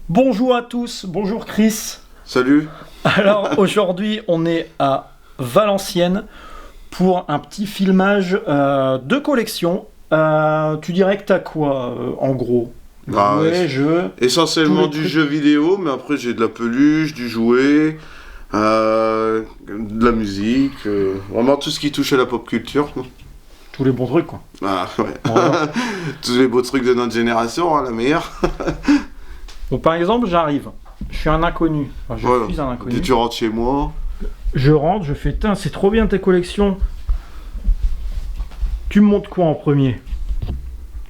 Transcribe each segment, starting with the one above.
Bonjour à tous, bonjour Chris. Salut. Alors aujourd'hui on est à Valenciennes pour un petit filmage de collection. Tu dirais que t'as quoi en gros? Ouais, jeux. essentiellement tous les du trucs. jeu vidéo, mais après j'ai de la peluche, du jouet, de la musique, vraiment tout ce qui touche à la pop culture. Tous les bons trucs quoi. Ah, ouais. Voilà. Tous les beaux trucs de notre génération, hein, la meilleure. Donc par exemple j'arrive, je suis un inconnu. Enfin, je Voilà. suis un inconnu. Tu rentres chez moi. Je rentre, je fais, tiens c'est trop bien tes collections. Tu me montres quoi en premier?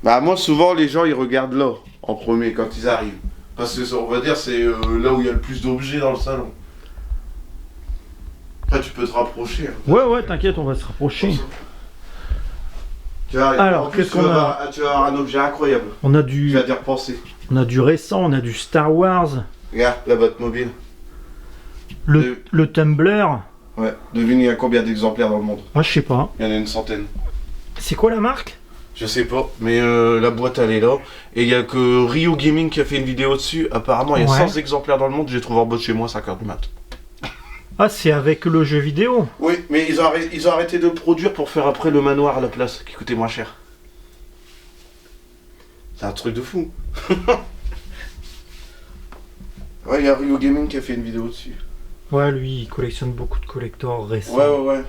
Bah moi souvent les gens ils regardent là, en premier, quand ils arrivent. Parce que ça, on va dire c'est là où il y a le plus d'objets dans le salon. Après tu peux te rapprocher. Hein. Ouais t'inquiète on va se rapprocher. Tu vas, Alors, en plus, qu'est-ce qu'on a? tu vas avoir un objet incroyable. On a Tu vas du, t'y repenser. on a du récent, on a du Star Wars, Regarde, la Batmobile. le Tumblr. Ouais, devine il y a combien d'exemplaires dans le monde? Moi je sais pas. Il y en a une centaine. C'est quoi la marque? Je sais pas, mais la boîte elle est là. Et il y a que Rio Gaming qui a fait une vidéo dessus. Apparemment il y a Ouais. 100 exemplaires dans le monde, j'ai trouvé en bas de chez moi 5h du mat. Ah c'est avec le jeu vidéo. Oui, mais ils ont arrêté de le produire pour faire après le manoir à la place, qui coûtait moins cher. C'est un truc de fou. Ouais, il y a Rio Gaming qui a fait une vidéo dessus. Ouais lui il collectionne beaucoup de collectors récents. Ouais.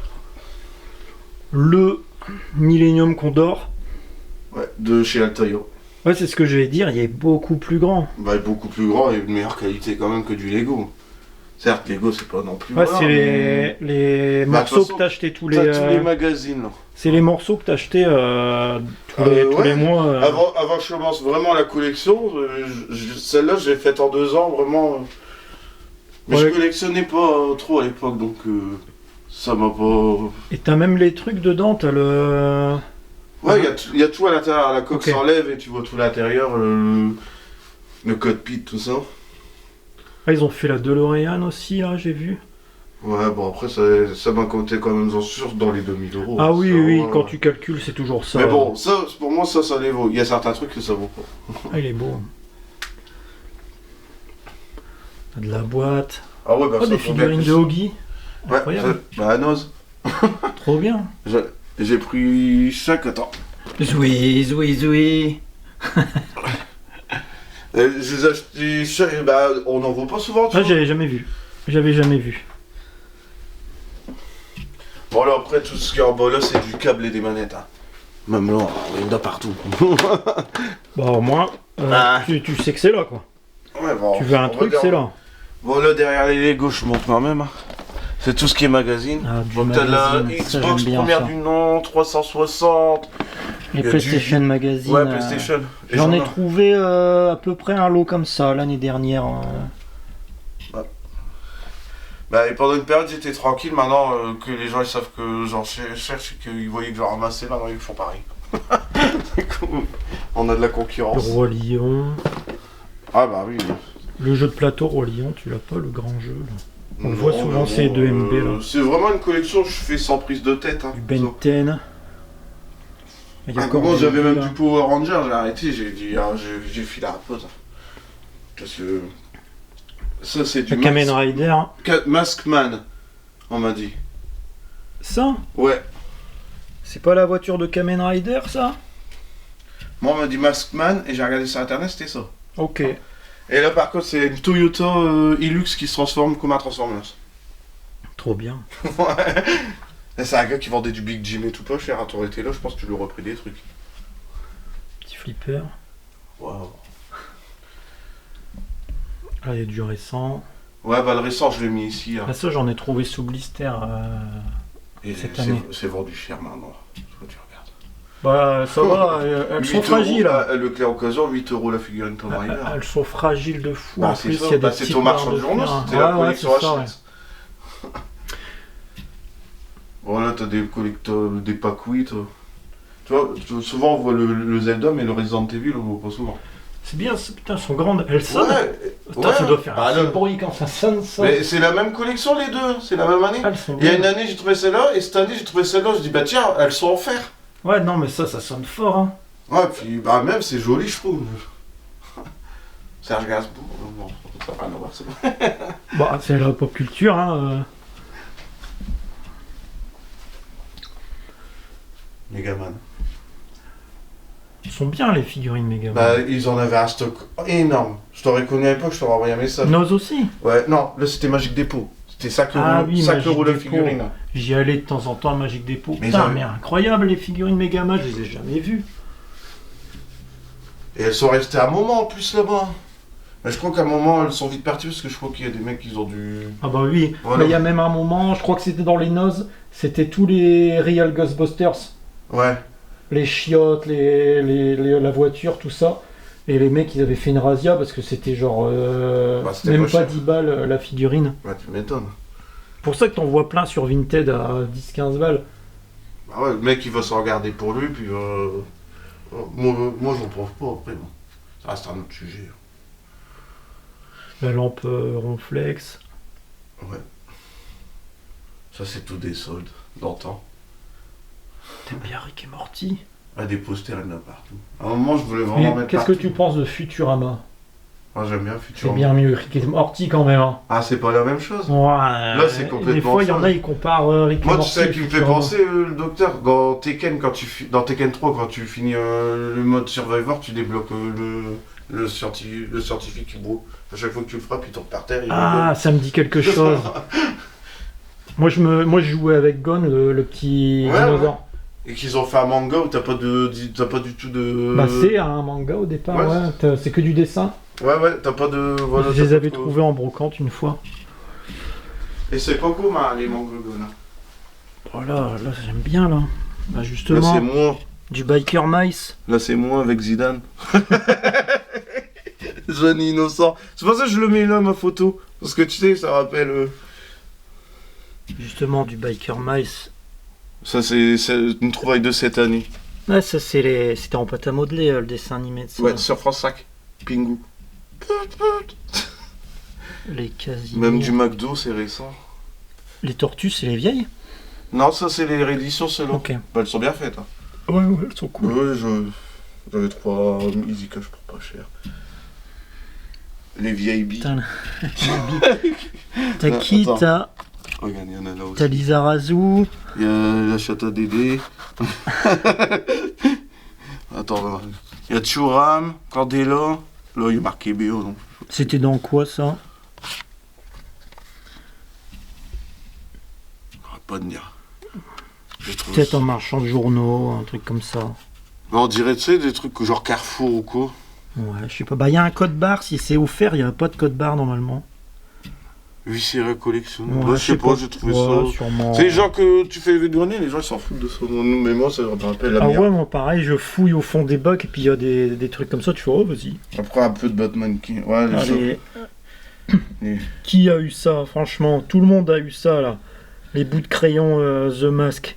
Le Millennium Condor. Ouais, de chez Altaïo. Ouais c'est ce que je vais dire, il est beaucoup plus grand. Bah, il est beaucoup plus grand et de meilleure qualité quand même que du Lego. Certes, Lego c'est pas non plus. Ouais voilà, c'est mais- les Bah, de morceaux toute façon, que t'as acheté tous T'as les... tous les magazines là. C'est les morceaux que t'as acheté tous Ouais. les mois. Avant que je commence vraiment la collection, celle-là je l'ai faite en 2 ans vraiment. Mais Ouais. je collectionnais pas trop à l'époque donc ça m'a pas. Et t'as même les trucs dedans, t'as le... Ouais, il y a tout à l'intérieur, la coque Ok. s'enlève et tu vois tout l'intérieur, le cockpit, tout ça. Ah, ils ont fait la DeLorean aussi là j'ai vu. Ouais, bon après ça m'a coûté quand même sûr dans les 2000 €. Ah oui, Ça, oui, ouais. quand tu calcules, c'est toujours ça. Mais bon, ça, pour moi, ça les vaut. Il y a certains trucs que ça vaut pas. Ah, il est beau. T'as de la boîte. Ah ouais, bah Oh, ça des faut bien figurines que de je- Hoggy. Ouais, Incroyable. bah Noz. Trop bien. J'ai pris chaque. Attends. Zoui. Je les ai achetés chaque. Bah, on n'en voit pas souvent, tu Ah, vois. j'avais jamais vu. J'avais jamais vu. Bon, alors après, tout ce qui est en bas là, c'est du câble et des manettes. Hein. Même là, il y en a partout. Bah, au moins, Ah. tu sais que c'est là, quoi. Ouais, bon, Tu veux un on truc, regarde. c'est là. Bon, là, derrière les Lego, je montre moi-même. Hein. C'est tout ce qui est magazine. Ah, du Donc, t'as la magazine, ça, Xbox j'aime bien première ça. du nom, 360. Les Il y a PlayStation Magazine. Ouais, PlayStation. Et J'en ai trouvé à peu près un lot comme ça l'année dernière. Bah, et pendant une période, j'étais tranquille. Maintenant que les gens ils savent que j'en cherche et qu'ils voyaient que j'en ramassais, maintenant ils font pareil. Du coup, on a de la Le concurrence. Roi Lion. Ah, bah oui. Le jeu de plateau Roi Lion, tu l'as pas, le grand jeu là. On le Non, voit souvent, mais c'est bon, 2MB, là. C'est vraiment une collection que je fais sans prise de tête. Hein, Du Ben 10. Il y a encore moi des j'avais vieux, même là. du Power Ranger, j'ai arrêté, j'ai dit, ah, j'ai filé à la pause. Parce que. Ça, c'est du Le Kamen Rider. Maskman, on m'a dit. Ça? Ouais. C'est pas la voiture de Kamen Rider, ça? Moi, on m'a dit Maskman et j'ai regardé sur internet, c'était ça. Ok. Et là, par contre, c'est une Toyota Hilux qui se transforme comme un Transformers. Trop bien. Ouais. Et c'est un gars qui vendait du Big Jim et tout pas cher. T'aurais été là, je pense que tu lui aurais pris des trucs. Petit flipper. Waouh. Là, il y a du récent. Ouais, bah le récent, je l'ai mis ici. Là. Là, ça, j'en ai trouvé sous blister. Et cette année. c'est vendu cher maintenant. Faut que tu regardes. Bah, ça va, elles 8 sont fragiles. euros, le clé occasion, 8 € la figurine Tomb Raider. Elles sont fragiles de fou. Bah, En c'est plus, ça, il y a des bah, c'est petites ton marchand barres de journaux, fer. c'était la Ouais, collection c'est ça, ouais. Hachette. Voilà, t'as des collecteurs, des packs toi. Tu vois, souvent on voit le Zelda, mais le Resident Evil, on le voit pas souvent. C'est bien, putain, elles sont grandes. Elles sonnent. Putain, ouais. ça doit faire Bah, un le- bruit quand ça sonne, ça. Mais c'est la même collection les deux, c'est la même année. Elles sont Il y a bien. une année j'ai trouvé celle-là, et cette année j'ai trouvé celle-là, je dis bah tiens, elles sont en fer. Ouais, non, mais ça sonne fort, hein. Ouais, puis bah même c'est joli je trouve. Serge Gainsbourg. Non, ça n'a rien à voir, c'est bon. Bah, c'est la pop culture, hein. Megaman. Ils sont bien, les figurines Megaman. Bah, ils en avaient un stock énorme. Je t'aurais connu à l'époque, je t'aurais envoyé un message. Noz aussi. Ouais, non, là c'était Magic Dépôt. C'était 5 euros, Ah oui, 5 Magic euros la Dépôt. figurine. J'y allais de temps en temps à Magic Dépôt. Mais Putain, ils mais incroyable, les figurines Megaman, je les ai jamais vues. Et elles sont restées un moment en plus là-bas. Mais je crois qu'à un moment elles sont vite parties parce que je crois qu'il y a des mecs qui ont dû. Ah bah oui, Voilà. mais il y a même un moment, je crois que c'était dans les Noz, c'était tous les Real Ghostbusters. Ouais. Les chiottes, la voiture, tout ça. Et les mecs, ils avaient fait une razzia parce que c'était genre Bah, c'était même pas pas cher. 10 balles la figurine. Ouais, tu m'étonnes. Pour ça que t'en vois plein sur Vinted à 10-15 balles. Bah ouais, le mec il va s'en regarder pour lui, puis moi j'en trouve pas après. Bon. Ça reste un autre sujet. La lampe Ronflex. Ouais. Ça c'est tout des soldes d'antan. T'aimes bien Rick et Morty. Ah, des posters, il y en a partout. À un moment je voulais vraiment Mais mettre qu'est-ce que partout. tu penses de Futurama? Moi j'aime bien C'est Futurama. bien mieux Rick et Morty quand même. Hein. Ah, c'est pas la même chose. Ouais, Là, c'est complètement des fois, il y en ça. a, ils comparent Rick et Moi, tu Morty. sais et qui me fait Futurama. penser, le docteur, dans Tekken, dans Tekken 3, quand tu finis le mode Survivor, tu débloques le scientifique qui bro. À chaque fois que tu le frappes, il tombe par terre, il Ah, ça me dit quelque chose. moi, je jouais avec Gon, le petit Ouais, dinosaure. Et qu'ils ont fait un manga où t'as pas du tout de... Bah, c'est un manga au départ, Ouais, ouais. C'est que du dessin. Ouais, t'as pas de... Voilà, Je les t'as avais pas de- trouvés en brocante une fois. Et c'est pas commun, les mangas, là. Oh là, j'aime bien là. Bah, Là, justement, c'est moins. du Biker Mice. Là, c'est moins avec Zidane. Jeune innocent. C'est pour ça que je le mets là, ma photo. Parce que tu sais, ça rappelle... Justement, du Biker Mice. Ça, c'est une trouvaille de cette année. Ouais, ça, c'était en pâte à modeler, le dessin animé de ça. Ouais, sur France 5. Pingu. Les quasi. Même du McDo, c'est récent. Les tortues, c'est les vieilles? Non, ça, c'est les rééditions seulement. Ok. Bah, elles sont bien faites. Hein. Ouais, elles sont cool. Ouais, j'avais 3 Easy Cash pour pas cher. Les vieilles billes. Putain, t'as qui? Attends. T'as Regarde, il y en a là aussi. t'as Lizarazu. Il y a la chatte à Dédé. Attends, il y a Churam, Cordella. Là, il y a marqué BO, donc. C'était dans quoi ça? Je pourrais pas te dire. J'ai trouvé Peut-être ça. un marchand de journaux, un truc comme ça. Bah, on dirait, tu sais, des trucs genre Carrefour ou quoi. Ouais, je sais pas. Bah, il y a un code barre. Si c'est offert, il n'y a pas de code barre normalement. Huissier collection. Ouais, Ouais, je sais pas, j'ai trouvé ouais, ça. sûrement. C'est les gens que tu fais grenier, les gens ils s'en foutent de ça. Mais moi, ça me rappelle la Ah merde. ouais, moi pareil, je fouille au fond des bacs et puis il y a des trucs comme ça. Tu fais, oh, vas-y. Après, un peu de Batman qui. Ouais, les Allez. Et- Qui a eu ça? Franchement, tout le monde a eu ça là. Les bouts de crayon The Mask.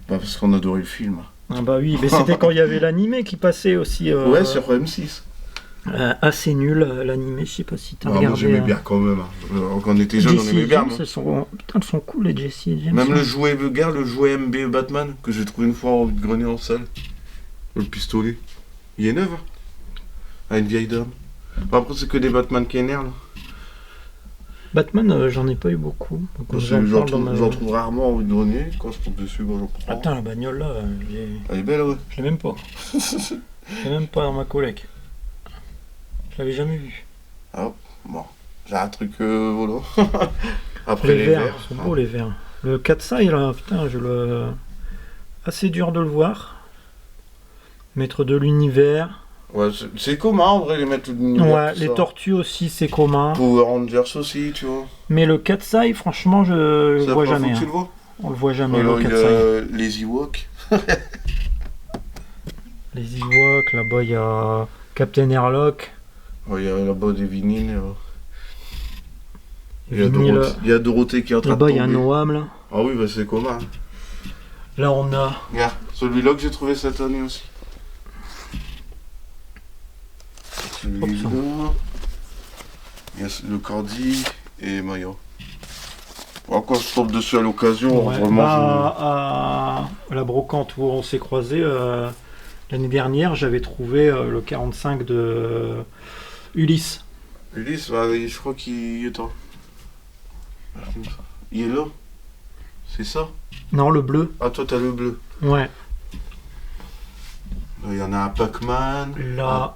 Bah, parce qu'on adorait le film. Ah bah oui, mais c'était quand il y avait l'animé qui passait aussi. Ouais, sur M6. Assez nul l'animé, je sais pas si t'as Ah, moi, regardé. j'aimais bien quand même. Quand on était jeunes, on Jessie aimait et bien. James, moi. elles sont... Putain, elles sont cool les Jessie et James. Même le jouet, regarde le jouet MB Batman que j'ai trouvé une fois en grenier en salle. Le pistolet. Il est neuf, hein. Ah, une vieille dame. Bon, après, c'est que des Batman qui énervent. Là. Batman, j'en ai pas eu beaucoup. Donc, j'en J'en parle dans ma- trouve rarement en grenier. Quand je tombe dessus, bon, j'en prends. Attends, la bagnole là, Elle est belle, ouais. je l'ai même pas. Je l'ai même pas dans ma collègue. Je l'avais jamais vu. Bon, j'ai un truc volant. Après Les verts, ils sont hein. beaux les verts. Le Katsai là, putain, assez dur de le voir. Maître de l'univers. Ouais, c'est commun en vrai les mettre de l'univers. Ouais, tout les ça. tortues aussi, c'est commun. Power Rangers aussi, tu vois. Mais le Katsai, franchement, je le Ça vois pas, faut jamais. que Hein. tu le vois. On le voit jamais, Alors, le il y Katsai. a les Ewoks. Les Ewoks, là-bas, il y a Captain Airlock. Ouais, il y a là-bas des vinyles. Vinyle. Il y a Dorothée qui est en train de Là-bas, tomber. il y a Noam, là. Ah oui, bah c'est commun. Là, on a... Regarde, celui-là que j'ai trouvé cette année aussi. Celui-là. Il y a le Cordy et Maya. Bon, quand je tombe dessus à l'occasion, Ouais, vraiment. à la brocante où on s'est croisés l'année dernière, j'avais trouvé le 45 de Ulysse. Ulysse, bah, je crois qu'il est en... Yellow. C'est ça? Non, le bleu. Ah, toi, t'as le bleu. Ouais. Il y en a un Pac-Man. Là,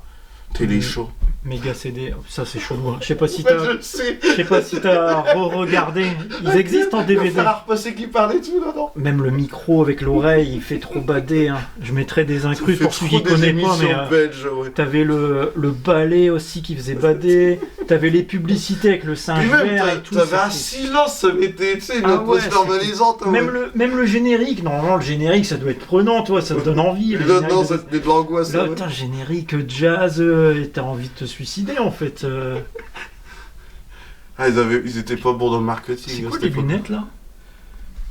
Téléchaud. méga CD. Ça, c'est chelou. Hein. Je sais pas si Ouais, t'as... je le sais. Je sais pas si t'as re-regardé. Ils existent en DVD. Faire passer qui parlait tout là-dedans. Même le micro avec l'oreille, il fait trop bader. Hein. Je mettrais des inclus pour ceux qui connaissent pas, mais belges, ouais. t'avais le balai aussi qui faisait bader. T'avais les publicités avec le singe Et même, vert et tout. t'avais ça, un c'est- silence, ça mettait, tu sais, une Ah ouais, atmosphère c'était- malaisante. hein, même, ouais. même le générique, normalement le générique ça doit être prenant, toi, ça te donne envie. le Là, générique non, de- ça te met de l'angoisse. Là, ouais. putain, générique jazz, et t'as envie de te suicider en fait. Ah, ils étaient pas bons dans le marketing. C'est à quoi cette les époque. lunettes là?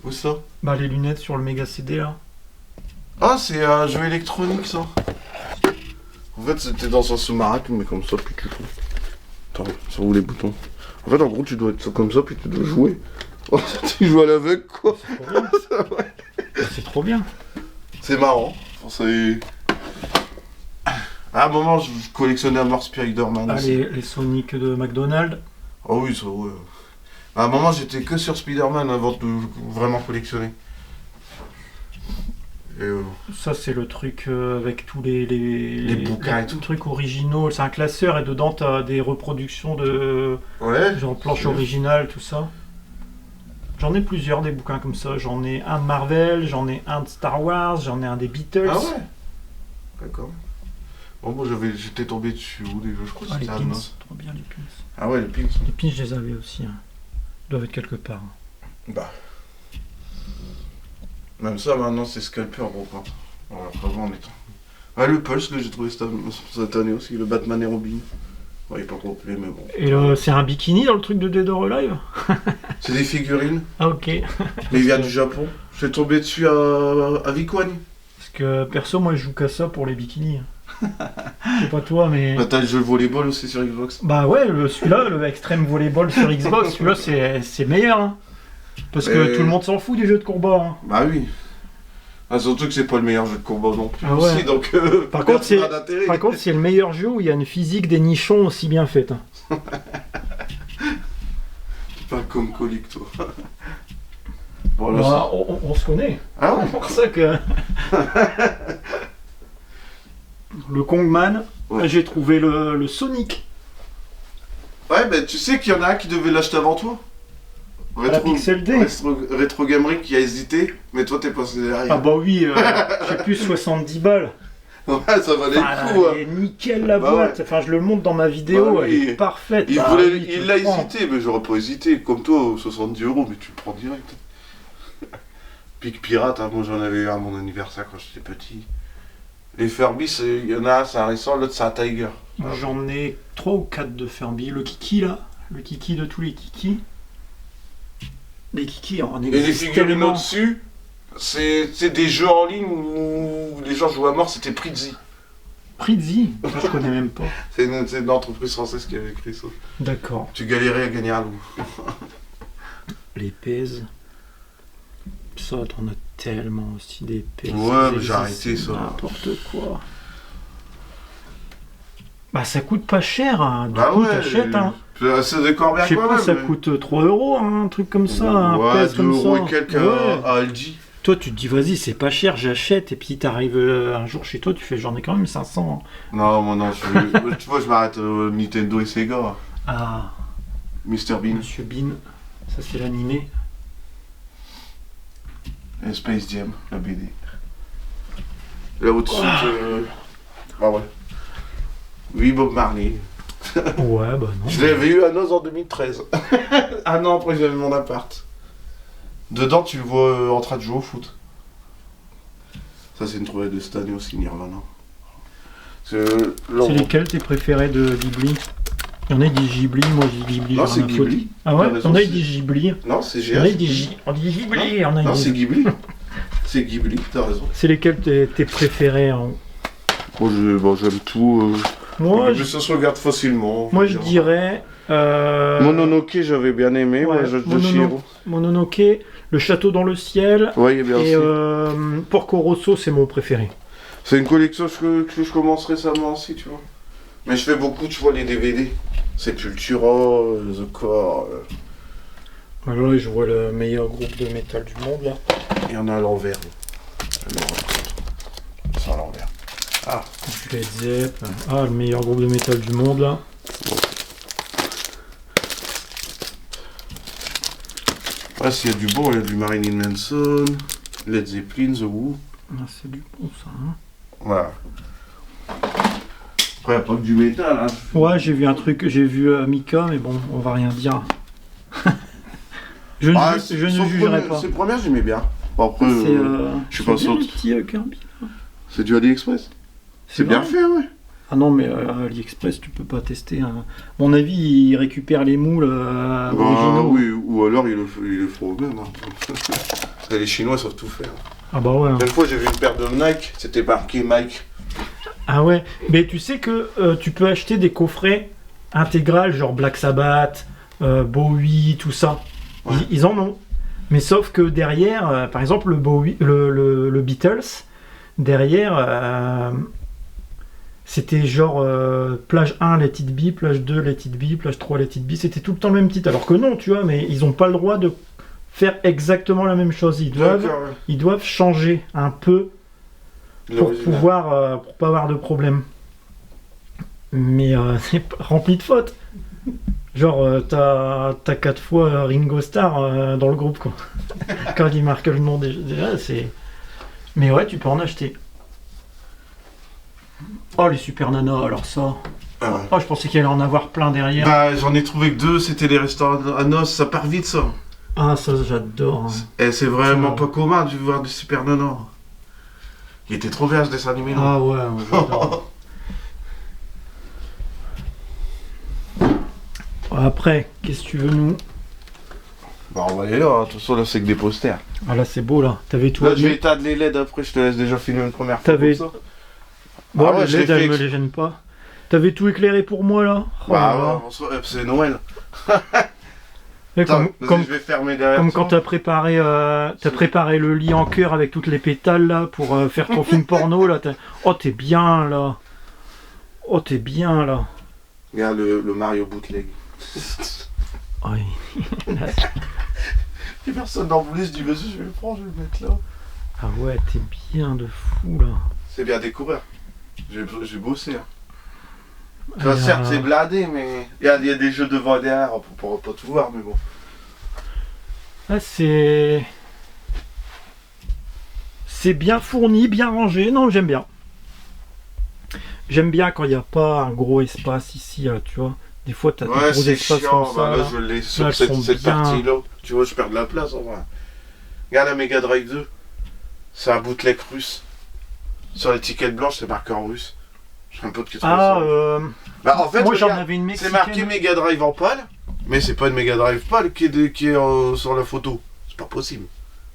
Où ça? Bah, les lunettes sur le méga CD là. Ah, c'est un jeu électronique, ça. En fait, c'était dans un sous-marin, tu mets comme ça, puis tu joues. Attends, ça où les boutons? En fait, en gros, tu dois être comme ça, puis tu dois jouer. Oh, tu joues à l'aveugle, quoi. C'est trop bien. C'est marrant. Enfin, c'est... À un moment, je collectionnais à mort Spider-Man Ah, aussi. les Sonic de McDonald's. Oh oui, ça, ouais. À un moment, j'étais que sur Spider-Man avant de vraiment collectionner. Et Ça, c'est le truc avec tous Les bouquins et tout. trucs originaux. C'est un classeur et dedans, t'as des reproductions de ouais. genre planche Ouais. originale, tout ça. J'en ai plusieurs des bouquins comme ça. J'en ai un de Marvel, j'en ai un de Star Wars, j'en ai un des Beatles. Ah ouais. D'accord. Bon, moi, j'étais tombé dessus où déjà? Je crois que Ah, les c'était à pins. Nos. Trop bien les pins. Ah ouais, les pins. Les pins, je les avais aussi. Hein. Ils doivent être quelque part. Bah. Même ça, maintenant, c'est Scalper, bon, quoi. Voilà, vraiment, on est... Ah, le Pulse que j'ai trouvé cette année aussi, le Batman et Robin. Ouais, il est pas complet, mais bon. Et c'est un bikini dans le truc de Dead or Alive? C'est des figurines, Ah, ok. mais il vient du Japon. Je suis tombé dessus à Vicouane. Parce que perso, moi, je joue qu'à ça pour les bikinis. Je sais pas toi, mais. Bah, t'as le jeu volleyball aussi sur Xbox. Bah ouais, celui-là, le Extreme Volleyball sur Xbox, celui-là, c'est meilleur. Hein. Parce que tout le monde s'en fout des jeux de combat. Hein. Bah oui. Ah, surtout que c'est pas le meilleur jeu de combat non plus. Ah ouais. Aussi, donc, Par contre, personne n'a d'intérêt. Par contre, c'est le meilleur jeu où il y a une physique des nichons aussi bien faite. Hein. Pas comme colique, toi. Bon, là, Bah, on se connaît. Ah ouais. C'est pour ça que. Le Kongman, Ouais. j'ai trouvé le Sonic. Ouais, bah tu sais qu'il y en a un qui devait l'acheter avant toi. La Pixel D. Retro Gamery qui a hésité, mais toi t'es passé derrière. Ah bah oui, j'ai plus 70 balles. Ouais, ça valait Ah, le coup. elle est nickel la Bah boîte. Enfin, je le monte dans ma vidéo, Bah oui. elle est parfaite. Il, Bah voulait, oui, tu il le l'a prends. hésité, mais j'aurais pas hésité. Comme toi, 70 €, mais tu le prends direct. Pic Pirate, hein, moi j'en avais eu un à mon anniversaire quand j'étais petit. Les Furby, il y en a un, c'est un récent, l'autre c'est un Tiger. J'en ai 3 ou 4 de Furby. Le Kiki là, le Kiki de tous les Kiki. Les Kiki en Et les existe figurines tellement. au-dessus, c'est des jeux en ligne où les gens jouent à mort, c'était Prizzi. Prizzi, ça je connais même pas. C'est une entreprise française qui avait créé ça. D'accord. Tu galérais à gagner un loup. Les pèses. Ça, t'en as tellement aussi des pèses. Ouais, mais Des j'ai arrêté existe, ça. N'importe quoi. Bah ça coûte pas cher, hein. Du Bah coup ouais, t'achètes, hein. c'est des corps bien Je sais quand pas, même. ça mais- coûte 3 €, hein, un truc comme ça, un Ouais, pèse 2 comme € ça. et quelques Ouais. à Aldi. Toi, tu te dis, vas-y, c'est pas cher, j'achète, et puis t'arrives un jour chez toi, tu fais, j'en ai quand même 500. Hein. Non, moi non, tu vois, je m'arrête Nintendo et Sega. Ah, Mr Bean Monsieur Bean, ça c'est l'animé. et Space Jam, la BD. Là au-dessus, ah ouais. Oui, Bob Marley. Ouais, bah non. Je l'avais eu à Noz en 2013. Un an après, j'avais mon appart. Dedans, tu le vois en train de jouer au foot. Ça, c'est une trouvaille de cette année aussi, Nirvana. C'est lesquels tes préférés de Ghibli? Il y en a des Ghibli, moi j'ai Ghibli. Non, j'en ai c'est un faute. Ghibli. Ah ouais, T'as raison, on a c'est- des Ghibli. Non, c'est On a GH. on dit Ghibli, on a Non, des- c'est Ghibli. C'est Ghibli, t'as raison. C'est lesquels tes préférés hein? Bon, j'aime tout. Moi, Mais ça se regarde facilement. moi je dirais. Mononoke, j'avais bien aimé, Ouais, de Chihiro. Mononoke, Le Château dans le ciel. Ouais, il est bien Et aussi. Porco Rosso, c'est mon préféré. C'est une collection que je commence récemment aussi, tu vois. Mais je fais beaucoup, tu vois, les DVD. Sepultura, The Core. Alors là, je vois le meilleur groupe de métal du monde, là. Il y en a à l'envers. Ça à l'envers. Ah. Led Zepp. Ah, le meilleur groupe de métal du monde, là. Ouais, s'il y a du bon, il y a du Marilyn Manson, Led Zeppelin, The Who. Ah, c'est du bon, ça, hein. Voilà. Après, il n'y a pas que du métal, hein. Ouais, j'ai vu un truc, j'ai vu Mika, mais bon, on va rien dire. je ne jugerai pas. Ses premières, j'aimais bien. Bon, après, je suis pas sûr. C'est du AliExpress. C'est bien fait, ouais. Ah non, mais AliExpress, tu peux pas tester. Hein. À mon avis, ils récupèrent les moules originaux. Oui, ou alors ils le font eux-mêmes. Hein. Les Chinois savent tout faire. Ah bah ouais. Une fois, j'ai vu une paire de Nike, c'était marqué Mike. Ah ouais, mais tu sais que tu peux acheter des coffrets intégrales, genre Black Sabbath, Bowie, tout ça. Ouais. Ils en ont. Mais sauf que derrière, par exemple, le Bowie, le Beatles, derrière, c'était genre plage 1 Let It Be, plage 2 Let It Be, plage 3 Let It Be, c'était tout le temps le même titre. Alors que non, tu vois, mais ils n'ont pas le droit de faire exactement la même chose. Ils doivent changer un peu pour pouvoir, pour pas avoir de problème. Mais c'est rempli de fautes. Genre, t'as 4 fois Ringo Starr dans le groupe, quoi. Quand il marque le nom déjà, c'est... Mais ouais, tu peux en acheter. Oh, les Super Nana, alors ça... Ah ouais. Oh, je pensais qu'il allait en avoir plein derrière. Bah, j'en ai trouvé que 2, c'était les restaurants à noces, ça part vite, ça. Ah, ça, j'adore. Hein. Et c'est vraiment pas commun de voir du Super Nana. Il était trop bien, ce dessin animé, non? Ah ouais, j'adore. Après, qu'est-ce que tu veux, nous? Bah, on va aller là, hein. De toute façon, là, c'est que des posters. Ah là, c'est beau, là. T'avais tout... Là, je vais éteindre les LED, après, je te laisse déjà filmer une première fois. T'avais... Bon, ah ouais, les LED, elles me les gênent pas. T'avais tout éclairé pour moi, là? Bah ouais, c'est Noël. Attends, je vais fermer derrière. Comme quand t'as préparé le lit en cœur avec toutes les pétales, là, pour faire ton film porno, là. Oh, t'es bien, là. Oh, t'es bien, là. Regarde le Mario bootleg. Oui. Et personne n'en voulait, je dis vas-y, je vais le prendre, je vais le mettre là. Ah ouais, t'es bien de fou, là. C'est bien découvert. J'ai bossé. Hein. Enfin, certes, c'est bladé, mais il y a des jeux devant et derrière, on pourra pas tout voir, mais bon. Ah, c'est bien fourni, bien rangé. Non, j'aime bien. J'aime bien quand il n'y a pas un gros espace ici, tu vois. Des fois, t'as des gros espaces chiant, comme ça. Là, je l'ai sur cette partie-là. Tu vois, je perds de la place, en vrai. Regarde la Mega Drive 2. C'est un bootleg russe. Sur l'étiquette blanche, c'est marqué en russe. J'ai un pote qui trouve ça. Bah, en fait, moi, j'en avais une mexicaine. C'est marqué Mega Drive en pâle, mais c'est pas une Mega Drive pâle qui est sur la photo. C'est pas possible.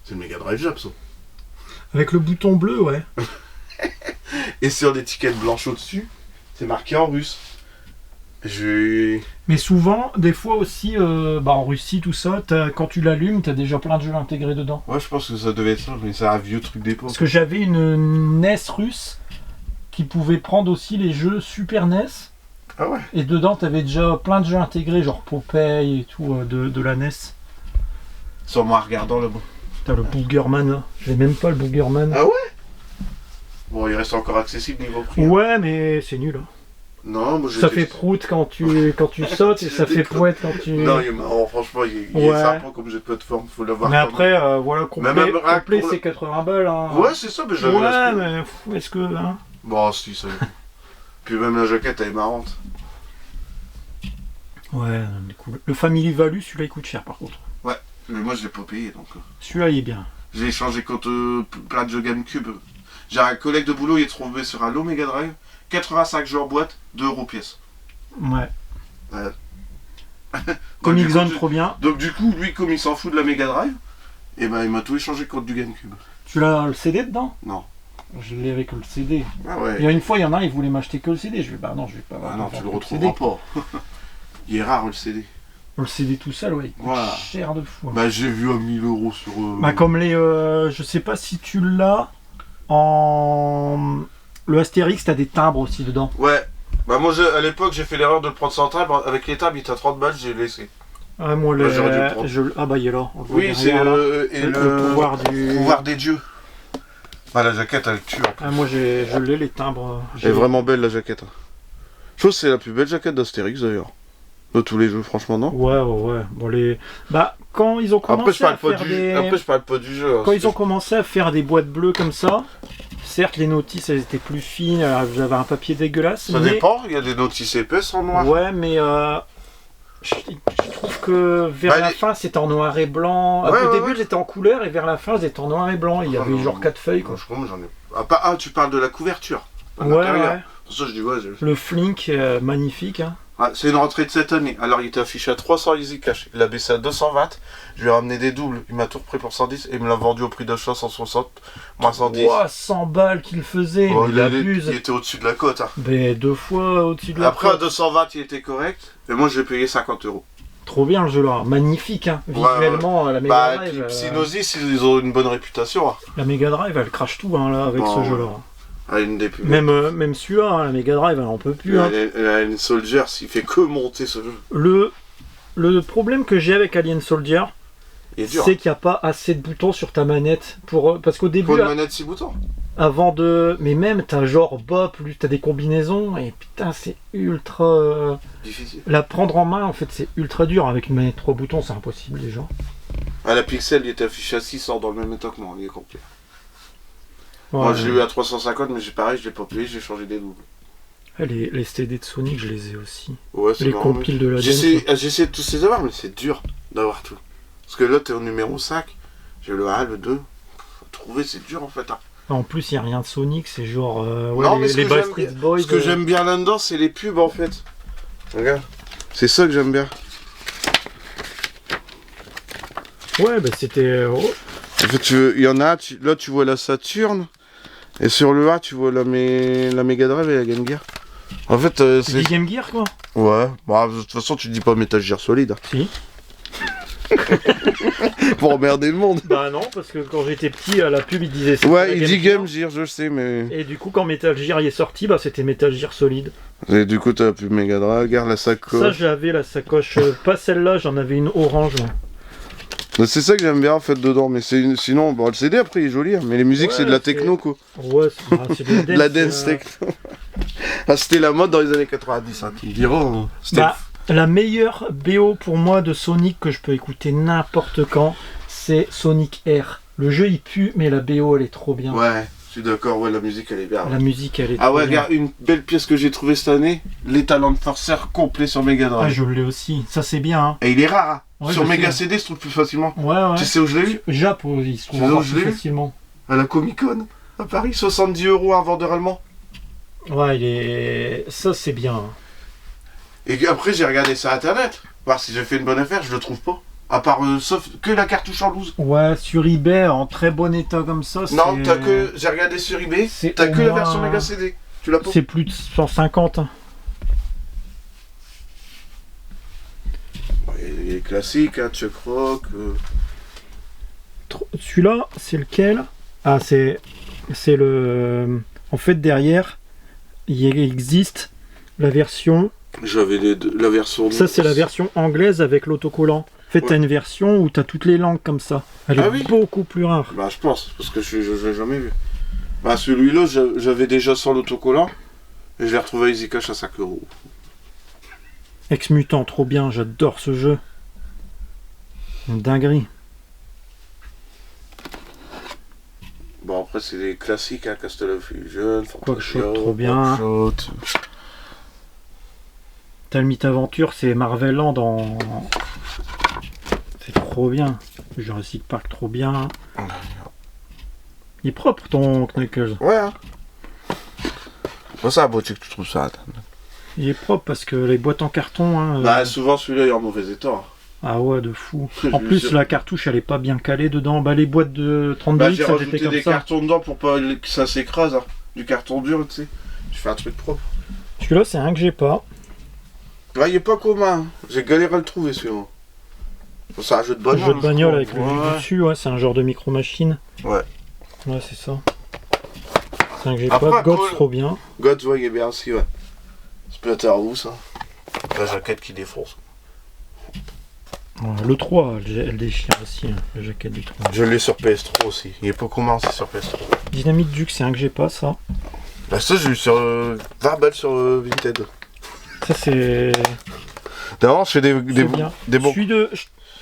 C'est une Mega Drive Jap, ça. Avec le bouton bleu, ouais. Et sur l'étiquette blanche au-dessus, c'est marqué en russe. Mais souvent, des fois aussi, en Russie, tout ça, quand tu l'allumes, t'as déjà plein de jeux intégrés dedans. Ouais, je pense que ça devait être ça, mais c'est un vieux truc d'époque. Parce que j'avais une NES russe qui pouvait prendre aussi les jeux Super NES. Ah ouais. Et dedans, t'avais déjà plein de jeux intégrés, genre Popeye et tout, de la NES. Sans moi regardant le bon. T'as le Boogerman, là. J'ai même pas le Boogerman. Ah ouais? Bon, il reste encore accessible niveau prix. Ouais, hein. Mais c'est nul. Hein. Non, moi ça fait prout quand tu sautes et ça fait pouette quand tu... Non, il est marrant, franchement, il est sympa comme jeu de plateforme, faut l'avoir. Mais après, voilà, complet c'est 80 balles. Hein. Ouais, c'est ça, mais j'avais mais est-ce que... Hein. Bon, si, ça y est. Puis même la jaquette, elle est marrante. Ouais, cool. Le Family Value, celui-là, il coûte cher, par contre. Ouais, mais moi, je l'ai pas payé, donc... Celui-là, il est bien. J'ai échangé contre plein de jeux GameCube. J'ai un collègue de boulot, il est trouvé sur un lot Mega Drive. 85 jeux en boîte, 2 € pièce. Ouais. Comic Zone, trop bien. Donc du coup, lui, comme il s'en fout de la Mega Drive, et ben il m'a tout échangé contre du GameCube. Tu l'as le CD dedans? Non. Je l'ai avec le CD. Ah ouais. Il y a une fois, il y en a, ils voulaient m'acheter que le CD. Je vais non, je vais pas. Ah non, tu le retrouveras pas. Il est rare le CD. Le CD tout seul, ouais, il coûte cher de fou. Hein. Bah j'ai vu à 1000 € sur... Bah comme les... je sais pas si tu l'as en... Le Astérix, t'as des timbres aussi dedans. Ouais, Bah moi à l'époque j'ai fait l'erreur de le prendre sans timbre, avec les timbres il était à 30 balles, j'ai laissé. Ah moi Là, j'aurais dû le prendre. Ah bah il est là. On le voit Oui c'est derrière, là. le pouvoir des dieux. Ah la jaquette elle tue. Ah moi je l'ai les timbres. Elle est vraiment belle la jaquette. Je trouve que c'est la plus belle jaquette d'Astérix d'ailleurs. De tous les jeux franchement non. Ouais. Bon bah quand ils ont commencé à faire des... Après je parle pas du jeu. Quand ils ont commencé à faire des boîtes bleues comme ça, certes les notices elles étaient plus fines, j'avais un papier dégueulasse. Ça dépend, il y a des notices épaisses en noir. Ouais mais je trouve que vers la fin c'était en noir et blanc. Au début elles étaient en couleur et vers la fin elles étaient en noir et blanc. Il y avait genre 4 feuilles quoi. J'en ai... tu parles de la couverture. Ouais. Pour ça je dis ouais. Le Flink magnifique. Hein. Ah, c'est une rentrée de cette année. Alors il était affiché à 300 Easy Cash. Il l'a baissé à 220. Je lui ai ramené des doubles. Il m'a tout repris pour 110 et il me l'a vendu au prix d'achat 160. Moi 110. Ouah, 100 balles qu'il faisait. Oh, il abuse. Il était au-dessus de la cote. Hein. Mais 2 fois au-dessus de la cote. Après à 220 il était correct. Et moi je l'ai payé 50 €. Trop bien le jeu là. Magnifique. Hein. Visuellement la Mega Drive. Psygnosis ils ont une bonne réputation. Hein. La Mega Drive elle crache tout hein, là, avec ce jeu là. Ah, une des plus même celui-là, hein, la Mega Drive, elle en peut plus. Hein. Alien Soldier, il fait que monter ce jeu. Le problème que j'ai avec Alien Soldier, c'est qu'il n'y a pas assez de boutons sur ta manette. Parce qu'au début. Pour une manette 6 boutons. Avant de. Mais même, t'as genre bas, plus t'as des combinaisons, et putain, c'est ultra. Difficile. La prendre en main, en fait, c'est ultra dur. Avec une manette 3 boutons, c'est impossible déjà. Ah, la Pixel, il était affiché à 600 dans le même état que moi, il est complet. Ouais, moi je l'ai eu à 350 mais pareil je l'ai pas payé, j'ai changé des doubles. Les STD de Sonic je les ai aussi. Ouais, c'est les compiles de la J'essaie de tous les avoir mais c'est dur d'avoir tout. Parce que là t'es au numéro 5, j'ai le 1, le 2. Faut trouver c'est dur en fait. Hein. En plus il n'y a rien de Sonic, c'est genre non, les Backstreet Boys. Ce que j'aime bien là-dedans c'est les pubs en fait. Regarde. C'est ça que j'aime bien. Ouais bah c'était... En fait il y en a, là tu vois la Saturn. Et sur le A, tu vois la Mega Drive et la Game Gear. En fait, c'est... Game Gear, quoi. Ouais. Bah, de toute façon, tu dis pas Metal Gear Solid. Si. Pour emmerder le monde. Bah non, parce que quand j'étais petit, à la pub, il disait... Ouais, il dit Game Gear, je sais, mais... Et du coup, quand Metal Gear y est sorti, bah c'était Metal Gear Solid. Et du coup, t'as la pub Mega Drive, regarde la sacoche. Ça, j'avais la sacoche. Pas celle-là, j'en avais une orange, là. C'est ça que j'aime bien en fait dedans, mais sinon, bon, le CD après il est joli, hein, mais les musiques c'est de la techno quoi. Ouais, c'est de la dance techno. Ah, c'était la mode dans les années 90, hein, tu me diras. Hein. Bah, la meilleure BO pour moi de Sonic que je peux écouter n'importe quand, c'est Sonic R. Le jeu il pue, mais la BO elle est trop bien. Ouais, je suis d'accord, ouais, la musique elle est bien. La musique elle est trop bien. Regarde, une belle pièce que j'ai trouvée cette année, les Talent Forcer complet sur Mega Drive. Ah, je l'ai aussi, ça c'est bien. Hein. Et il est rare, hein. Ouais, sur Mega CD, se trouve plus facilement. Ouais. Tu sais où je l'ai eu? Jap, il se trouve plus facilement. À la Comic Con, à Paris, 70 € un vendeur allemand. Ouais, ça c'est bien. Et après, j'ai regardé sur internet, voir si j'ai fait une bonne affaire, je le trouve pas. À part, sauf que la cartouche en loose. Ouais, sur eBay, en très bon état comme ça. Non, j'ai regardé sur eBay, t'as que la version Mega CD. Tu l'as pas? C'est plus de 150. Hein. Il est classique, hein, Chuck Rock. Celui-là, c'est lequel? Ah, c'est le... En fait, derrière, il existe la version... J'avais la version... Ça, c'est la version anglaise avec l'autocollant. En fait, t'as une version où t'as toutes les langues comme ça. Elle est beaucoup plus rare. Bah, je pense, parce que je l'ai jamais vu. Bah, celui-là, j'avais déjà sans l'autocollant, et je l'ai retrouvé à Easy Cash à 5 €. Ex-Mutant, trop bien, j'adore ce jeu. Une dinguerie. Bon, après, c'est des classiques, hein, Castle of Fusion, Quackshot, trop bien. Talmite Aventure, c'est Marvel Land en... C'est trop bien. Jurassic Park, trop bien. Il est propre ton Knuckles. Ouais. Hein. C'est ça, beau que tu trouves ça. Il est propre parce que les boîtes en carton... Hein, bah, souvent celui-là il est en mauvais état. Ah ouais, de fou. En plus, la cartouche, elle est pas bien calée dedans. Bah, les boîtes de 32 j'ai rajouté des cartons dedans pour pas que ça s'écrase. Hein. Du carton dur, tu sais. Je fais un truc propre. Celui-là, c'est un que j'ai pas. Ouais, il est pas commun. J'ai galéré à le trouver, celui-là. C'est un jeu de bagnole. Un jeu de bagnole avec le jus dessus, ouais. C'est un genre de micro-machine. Ouais. Ouais, c'est ça. C'est un que j'ai pas. God, trop bien. God, ouais, il est bien aussi, ouais. Splatterhouse, ça. La jaquette qui défonce. Le 3, elle déchire aussi, hein, la jaquette du 3. Je l'ai sur PS3 aussi. Il est pas commun, c'est sur PS3. Dynamite Duke, c'est un que j'ai pas, ça. Bah ça, j'ai eu sur 20 balles sur Vinted. Ça, c'est... D'abord, je fais des bien. bons...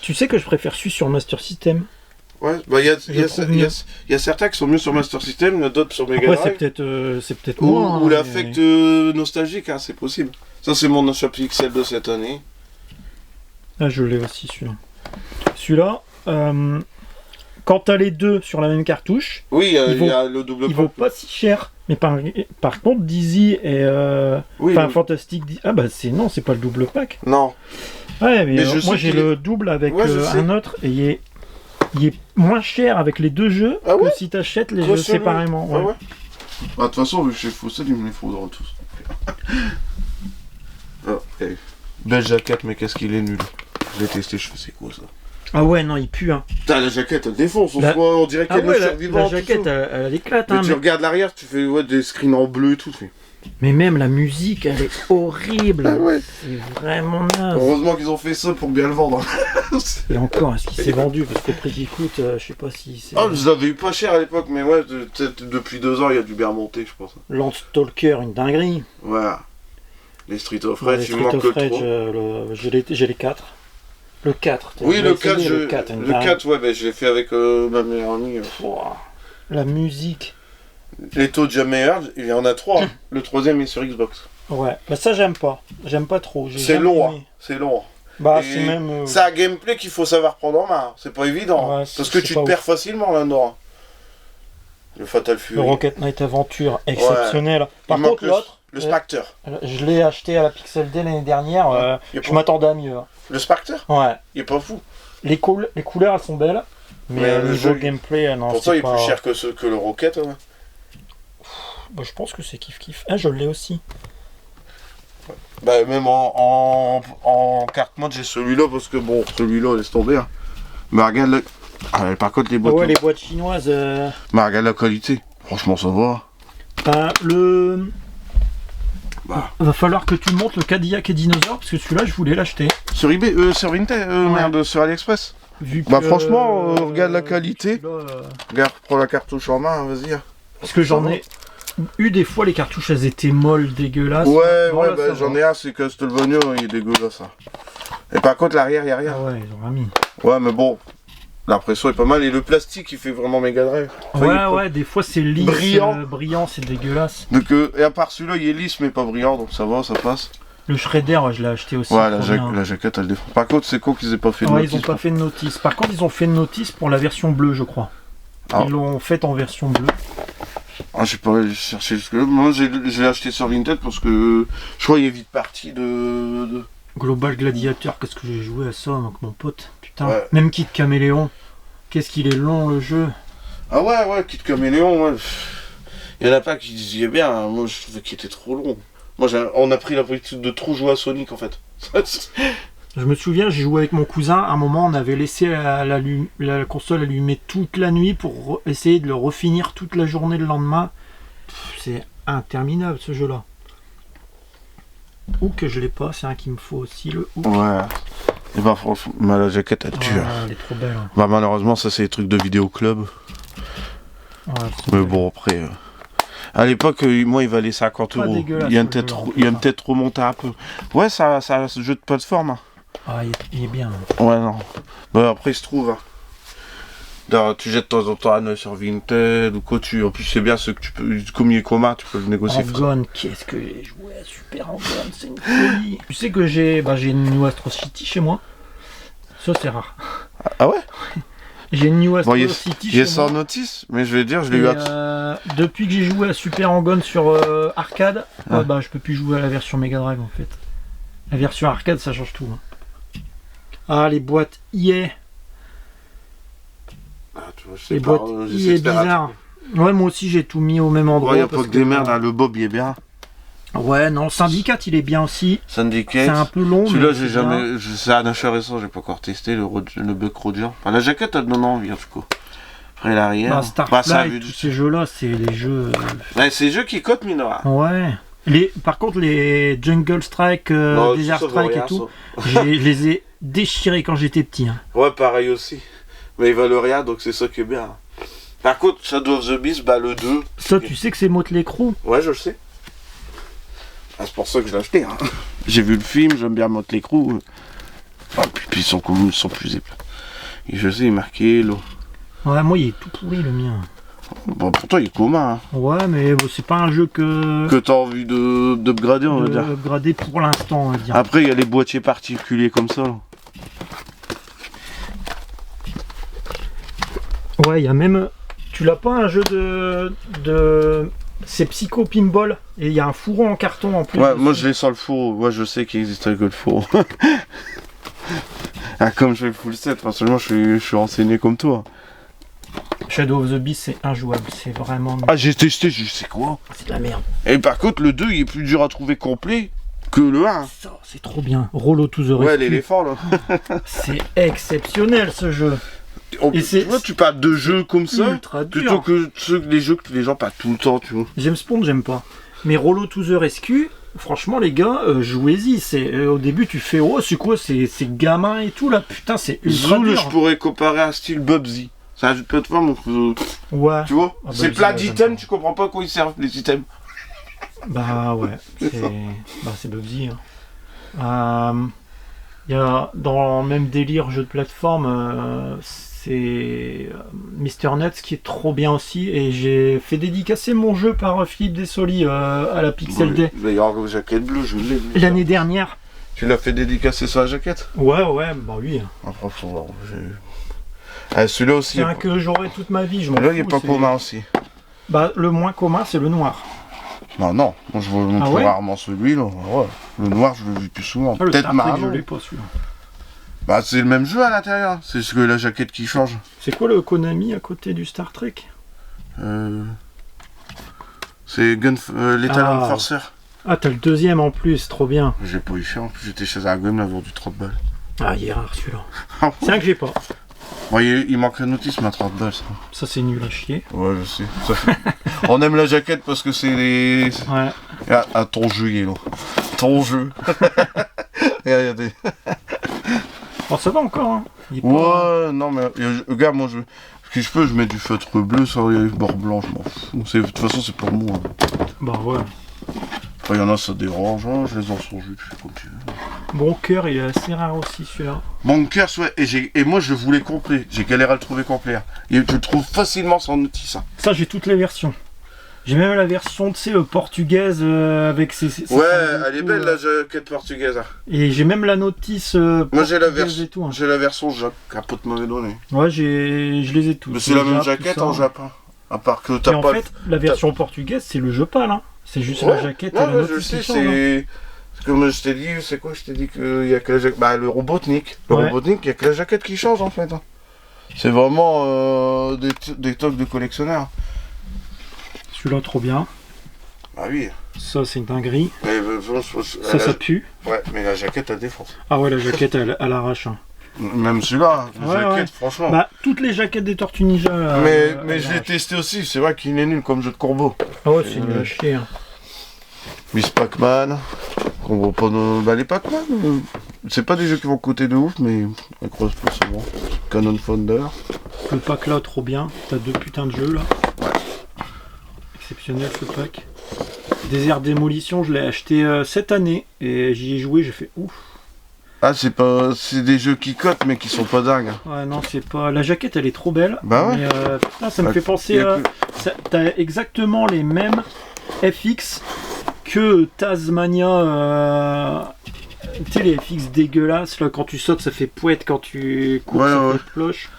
Tu sais que je préfère celui sur Master System. Ouais, bah il y a certains qui sont mieux sur Master System, il y en a d'autres sur Mega Drive. C'est peut-être moi. Ou hein, l'affect nostalgique, hein, c'est possible. Ça, c'est mon achat Pixel de cette année. Ah, je l'ai aussi, celui-là. Celui-là, quand t'as les deux sur la même cartouche, oui, il y a le double il vaut pas si cher. Mais par contre, Dizzy et Fantastic Dizzy... Ah bah non, c'est pas le double pack. Non. Ouais, mais moi j'ai le double avec un autre et il est moins cher avec les deux jeux que si t'achètes les jeux séparément. Ouais. Bah, de toute façon, vu que chez Fawcett, il me les faudra tous. Okay. Belle jaquette, mais qu'est-ce qu'il est nul. Je l'ai testé, je fais c'est quoi ça? Ah ouais, non, il pue, hein. Putain, la jaquette, elle défonce, on dirait qu'elle est survivante. La jaquette, elle éclate, hein. Tu regardes l'arrière, tu fais des screens en bleu et tout. Mais même la musique, elle est horrible. Ah ouais. C'est vraiment naze. Heureusement qu'ils ont fait ça pour bien le vendre. Et encore, est-ce qu'il s'est vendu? Parce qu'au prix qu'il coûte, je sais pas si c'est... Ah, je l'avais eu pas cher à l'époque, mais ouais, peut-être depuis 2 ans, il a dû bien remonter, je pense. Landstalker, une dinguerie. Voilà. Les Street of Rage, il manque le 3. J'ai les 4. Le 4. Oui, le 4, le 4, ouais, bah, je l'ai fait avec ma meilleure amie. La musique. Les taux de Jammer, il y en a 3. Hein. Le 3ème est sur Xbox. Ouais, bah ça j'aime pas. J'aime pas trop. C'est long, hein. C'est long. Bah c'est même... C'est un gameplay qu'il faut savoir prendre en main. C'est pas évident. Ouais, parce que tu te perds facilement là-dedans. Le Fatal Fury. Le Rocket Knight Aventure, exceptionnel. Ouais. Par contre, l'autre... Le Spectre. Je l'ai acheté à la Pixel Day l'année dernière. Je m'attendais à mieux. Le Spectre? Ouais. Il est pas fou. Les couleurs, elles sont belles. Mais le niveau gameplay, non. Pourtant, il est plus cher que le Rocket. Ouais. Bah, je pense que c'est kiff-kiff. Ah, je l'ai aussi. Bah, même en carte mode, j'ai celui-là parce que bon, celui-là, laisse tomber. Hein. Mais regarde le... Ah, par contre, les boîtes. Ouais, les boîtes chinoises. Mais regarde la qualité. Franchement, ça va. Va falloir que tu montes le Cadillac et Dinosaure parce que celui-là, je voulais l'acheter. Sur eBay, sur Vinted, merde, sur AliExpress. Franchement, regarde la qualité. Regarde, prends la cartouche en main, vas-y. Parce que j'en ai eu des fois, les cartouches, elles étaient molles, dégueulasses. Ouais, bon, bah, j'en ai un, c'est Castlevania, il est dégueulasse. Hein. Et par contre, l'arrière, il n'y a rien. Ah ouais, ils ont rien mis. Ouais, mais bon, l'impression est pas mal. Et le plastique, il fait vraiment Mega Drive. Enfin, ouais, des fois, c'est lisse, brillant, c'est dégueulasse. Donc, et à part celui-là, il est lisse, mais pas brillant, donc ça va, ça passe. Le Shredder, je l'ai acheté aussi. Ouais, la jaquette, elle défend. Par contre, c'est con qu'ils aient pas fait de notice. Ils ont pas fait de notice. Par contre, ils ont fait de notice pour la version bleue, je crois. Ah. Ils l'ont faite en version bleue. Ah, j'ai pas cherché jusque-là. Moi, j'ai acheté sur Vinted parce que je crois qu'il est vite parti de... Global Gladiator, qu'est-ce que j'ai joué à ça avec mon pote. Putain, ouais. Même Kid Caméléon. Qu'est-ce qu'il est long le jeu. Ah ouais, Kid Caméléon, ouais. Il y en a pas qui disaient bien, hein. Moi je trouvais qu'il était trop long. Moi on a pris l'habitude de trop jouer à Sonic en fait. Je me souviens, j'ai joué avec mon cousin, à un moment on avait laissé la console allumée toute la nuit pour essayer de le refinir toute la journée le lendemain. C'est interminable ce jeu là. Ou que je l'ai pas, c'est un qu'il me faut aussi, le Hook. Ouais. Et bah franchement, la jaquette elle tue. Elle est trop belle. Hein. Bah malheureusement ça c'est des trucs de vidéo club. Ouais, mais bon après... À l'époque, moi il valait 50 €. Il y a peut-être remonté un peu. Ouais, ça ce jeu de plateforme. Hein. Ah, il est bien. Hein. Ouais, non. Bah après il se trouve... Hein. Tu jettes de temps en temps un œil sur Vinted ou quoi, en plus c'est bien ce que tu peux, comme il est commun, tu peux le négocier. Angon, qu'est-ce que j'ai joué à Super Angon, c'est une folie. Tu sais que j'ai une New Astro City chez moi. Ça c'est rare. Ah ouais. J'ai une New Astro City chez moi. Il est sans notice, mais je vais dire, je l'ai eu à... Depuis que j'ai joué à Super Angon sur arcade, bah je peux plus jouer à la version Mega Drive en fait. La version arcade ça change tout. Hein. Ah les boîtes EA. Les boîtes EA bizarres. Ouais, moi aussi j'ai tout mis au même endroit. Ouais, il n'y a pas que des merdes, hein. Le Bob il est bien. Ouais, non, Syndicate il est bien aussi. Syndicate. C'est un peu long. Celui-là, j'ai jamais. C'est un achat récent, j'ai pas encore testé le Buck Roger. Enfin, la jaquette, elle donne envie, en tout cas. Après l'arrière. Starflight, tous ces jeux-là, c'est les jeux. Ouais, c'est les jeux qui cotent, Minora. Ouais. Par contre, les Jungle Strike, Non, Desert ça vaut Strike rien, et tout, ça. je les ai déchirés quand j'étais petit. Hein. Ouais, pareil aussi. Mais ils valent rien, donc c'est ça qui est bien. Par contre, Shadow of the Beast, bah le 2. Ça, tu sais que c'est Motley Crue? Ouais, je le sais. Ah, c'est pour ça que je l'ai acheté. Hein. J'ai vu le film, j'aime bien Motley Crue. Ah, puis ils sont cool, ils sont plus épais. Et je sais, il est marqué Hello. Ouais, moi, il est tout pourri, le mien. Bon, pourtant, il est commun. Hein. Ouais, mais bon, c'est pas un jeu que Que t'as envie d'upgrader, on va dire. upgrader pour l'instant, on va dire. Après, il y a les boîtiers particuliers comme ça. Là. Ouais, il y a même... Tu l'as pas, un jeu de... C'est Psycho Pinball, et il y a un fourreau en carton en plus. Ouais, moi je l'ai sans le fourreau. Ouais, je sais qu'il existe que le fourreau. Ah, comme je fais le full set, personnellement, je suis renseigné comme toi. Shadow of the Beast, c'est injouable, c'est vraiment... Ah, j'ai testé, je sais quoi. C'est de la merde. Et par contre, le 2, il est plus dur à trouver complet que le 1. Ça, c'est trop bien. Rollo to the Ouais, Rescue. l'éléphant, là. C'est exceptionnel, ce jeu. Et Tu vois, tu parles de jeux comme ça, Ultra plutôt dur. que les jeux que les gens parlent tout le temps, tu vois. James Bond, j'aime pas. Mais Rollo to the Rescue, franchement, les gars, jouez-y. Au début, tu fais, oh, c'est quoi, c'est gamin et tout, là. Putain, c'est ultra Zool, dur. je pourrais comparer à un style Bubsy. C'est un jeu de plateforme, Ouais. tu vois. Ah, c'est Bubsy, plein ouais, j'aime d'items, pas. tu comprends pas à quoi ils servent, les items. Bah ouais, c'est Bubsy. Hein. Il y a dans le même délire jeu de plateforme, c'est Mr. Nuts qui est trop bien aussi. Et j'ai fait dédicacer mon jeu par Philippe Dessoli à la Pixel Day D'ailleurs, jaquette bleue, je l'ai. l'année dernière. Tu l'as fait dédicacer sur la jaquette? Ouais, bah oui. Après, faut voir. Ah, celui-là aussi. C'est un que j'aurai toute ma vie. Je m'en Là, fous, il est pas c'est- commun aussi. Bah, le moins commun, c'est le noir. Non, moi je vois Ah ouais rarement celui-là. Ouais. Le noir, je le vis plus souvent. Ah, le Peut-être Star Trek, marron. je l'ai pas celui-là. Bah, c'est le même jeu à l'intérieur. C'est ce que la jaquette qui change. C'est quoi le Konami à côté du Star Trek? C'est Lethal Ah. Enforcer. Ah, t'as le deuxième en plus, trop bien. J'ai pas eu cher en plus. J'étais chez un gomme, il m'a vendu 30 balles. Ah, il est rare celui-là. Ah C'est un que j'ai pas. Bon, il manque un notice, mais à 30 balles ça. Ça, c'est nul à chier. Ouais, je sais. On aime la jaquette parce que c'est les. Ouais. Ah, ton jeu, Yellow. Ton jeu. Regardez. Bon, ça va encore, hein. Il est pas- Ouais, non, mais regarde, moi, si je peux, je mets du feutre bleu sur les bords blancs, je m'en fous. De toute façon, c'est pour moi. Bah ouais. Après, il y en a, ça dérange, hein, je les en son jus, tu fais comme tu veux. Bon cœur, il est assez rare aussi celui-là. Bunkers, ouais, et moi, je le voulais complet. J'ai galéré à le trouver complet. Hein. Et tu le trouves facilement sans notice. Hein. Ça, j'ai toutes les versions. J'ai même la version, tu sais, portugaise avec ses Ouais, symboles elle et est tout, belle, la jaquette portugaise. Hein. Et j'ai même la notice Moi, j'ai la, portugaise et tout. Hein. j'ai la version Jap, qu'un pote m'avait donné. Ouais, je les ai tous. Mais c'est la Le même Jap, jaquette tout ça. en Japon. À part que Et t'as en pas. fait, la version portugaise, c'est le jeu pâle. Hein. C'est juste la jaquette et ouais, la je notice sais, qui change, hein. c'est comme je t'ai dit, c'est quoi? Je t'ai dit qu'il y a que la jaquette. Bah, le Robotnik. Le Ouais. Robotnik, il y a que la jaquette qui change en fait. Hein. C'est vraiment des toques de collectionneurs. Celui-là, trop bien. Ah oui. Ça, c'est une dinguerie. Mais, Ça pue. Ouais, mais la jaquette, elle défonce. Ah ouais, la jaquette, elle arrache. Hein. Même celui-là, la Ouais, jaquette, ouais. franchement. Bah, toutes les jaquettes des Tortues Ninja. mais elles je l'ai arrachent. testé aussi, c'est vrai qu'il est nul comme jeu de corbeau. Ah ouais, c'est nul à chier. Hein. Miss Pac-Man, qu'on voit pas dans... Bah les Pac-Man, c'est pas des jeux qui vont coûter de ouf, mais elles croisent pas souvent. Cannon Founder. Le pack là, trop bien. T'as 2 putains de jeux là. Exceptionnel ce pack. Désert Démolition, je l'ai acheté cette année et j'y ai joué, j'ai fait ouf. Ah c'est des jeux qui cotent mais qui sont pas dingues. Ouais, non, c'est pas. La jaquette elle est trop belle. Bah ouais. Mais putain, ça me Bah, fait y penser a à. T'as exactement les mêmes FX que Tasmania. Tu sais, les FX dégueulasses là, quand tu sautes, ça fait pouette, quand tu cours, Ouais, ça ouais. fait cloche.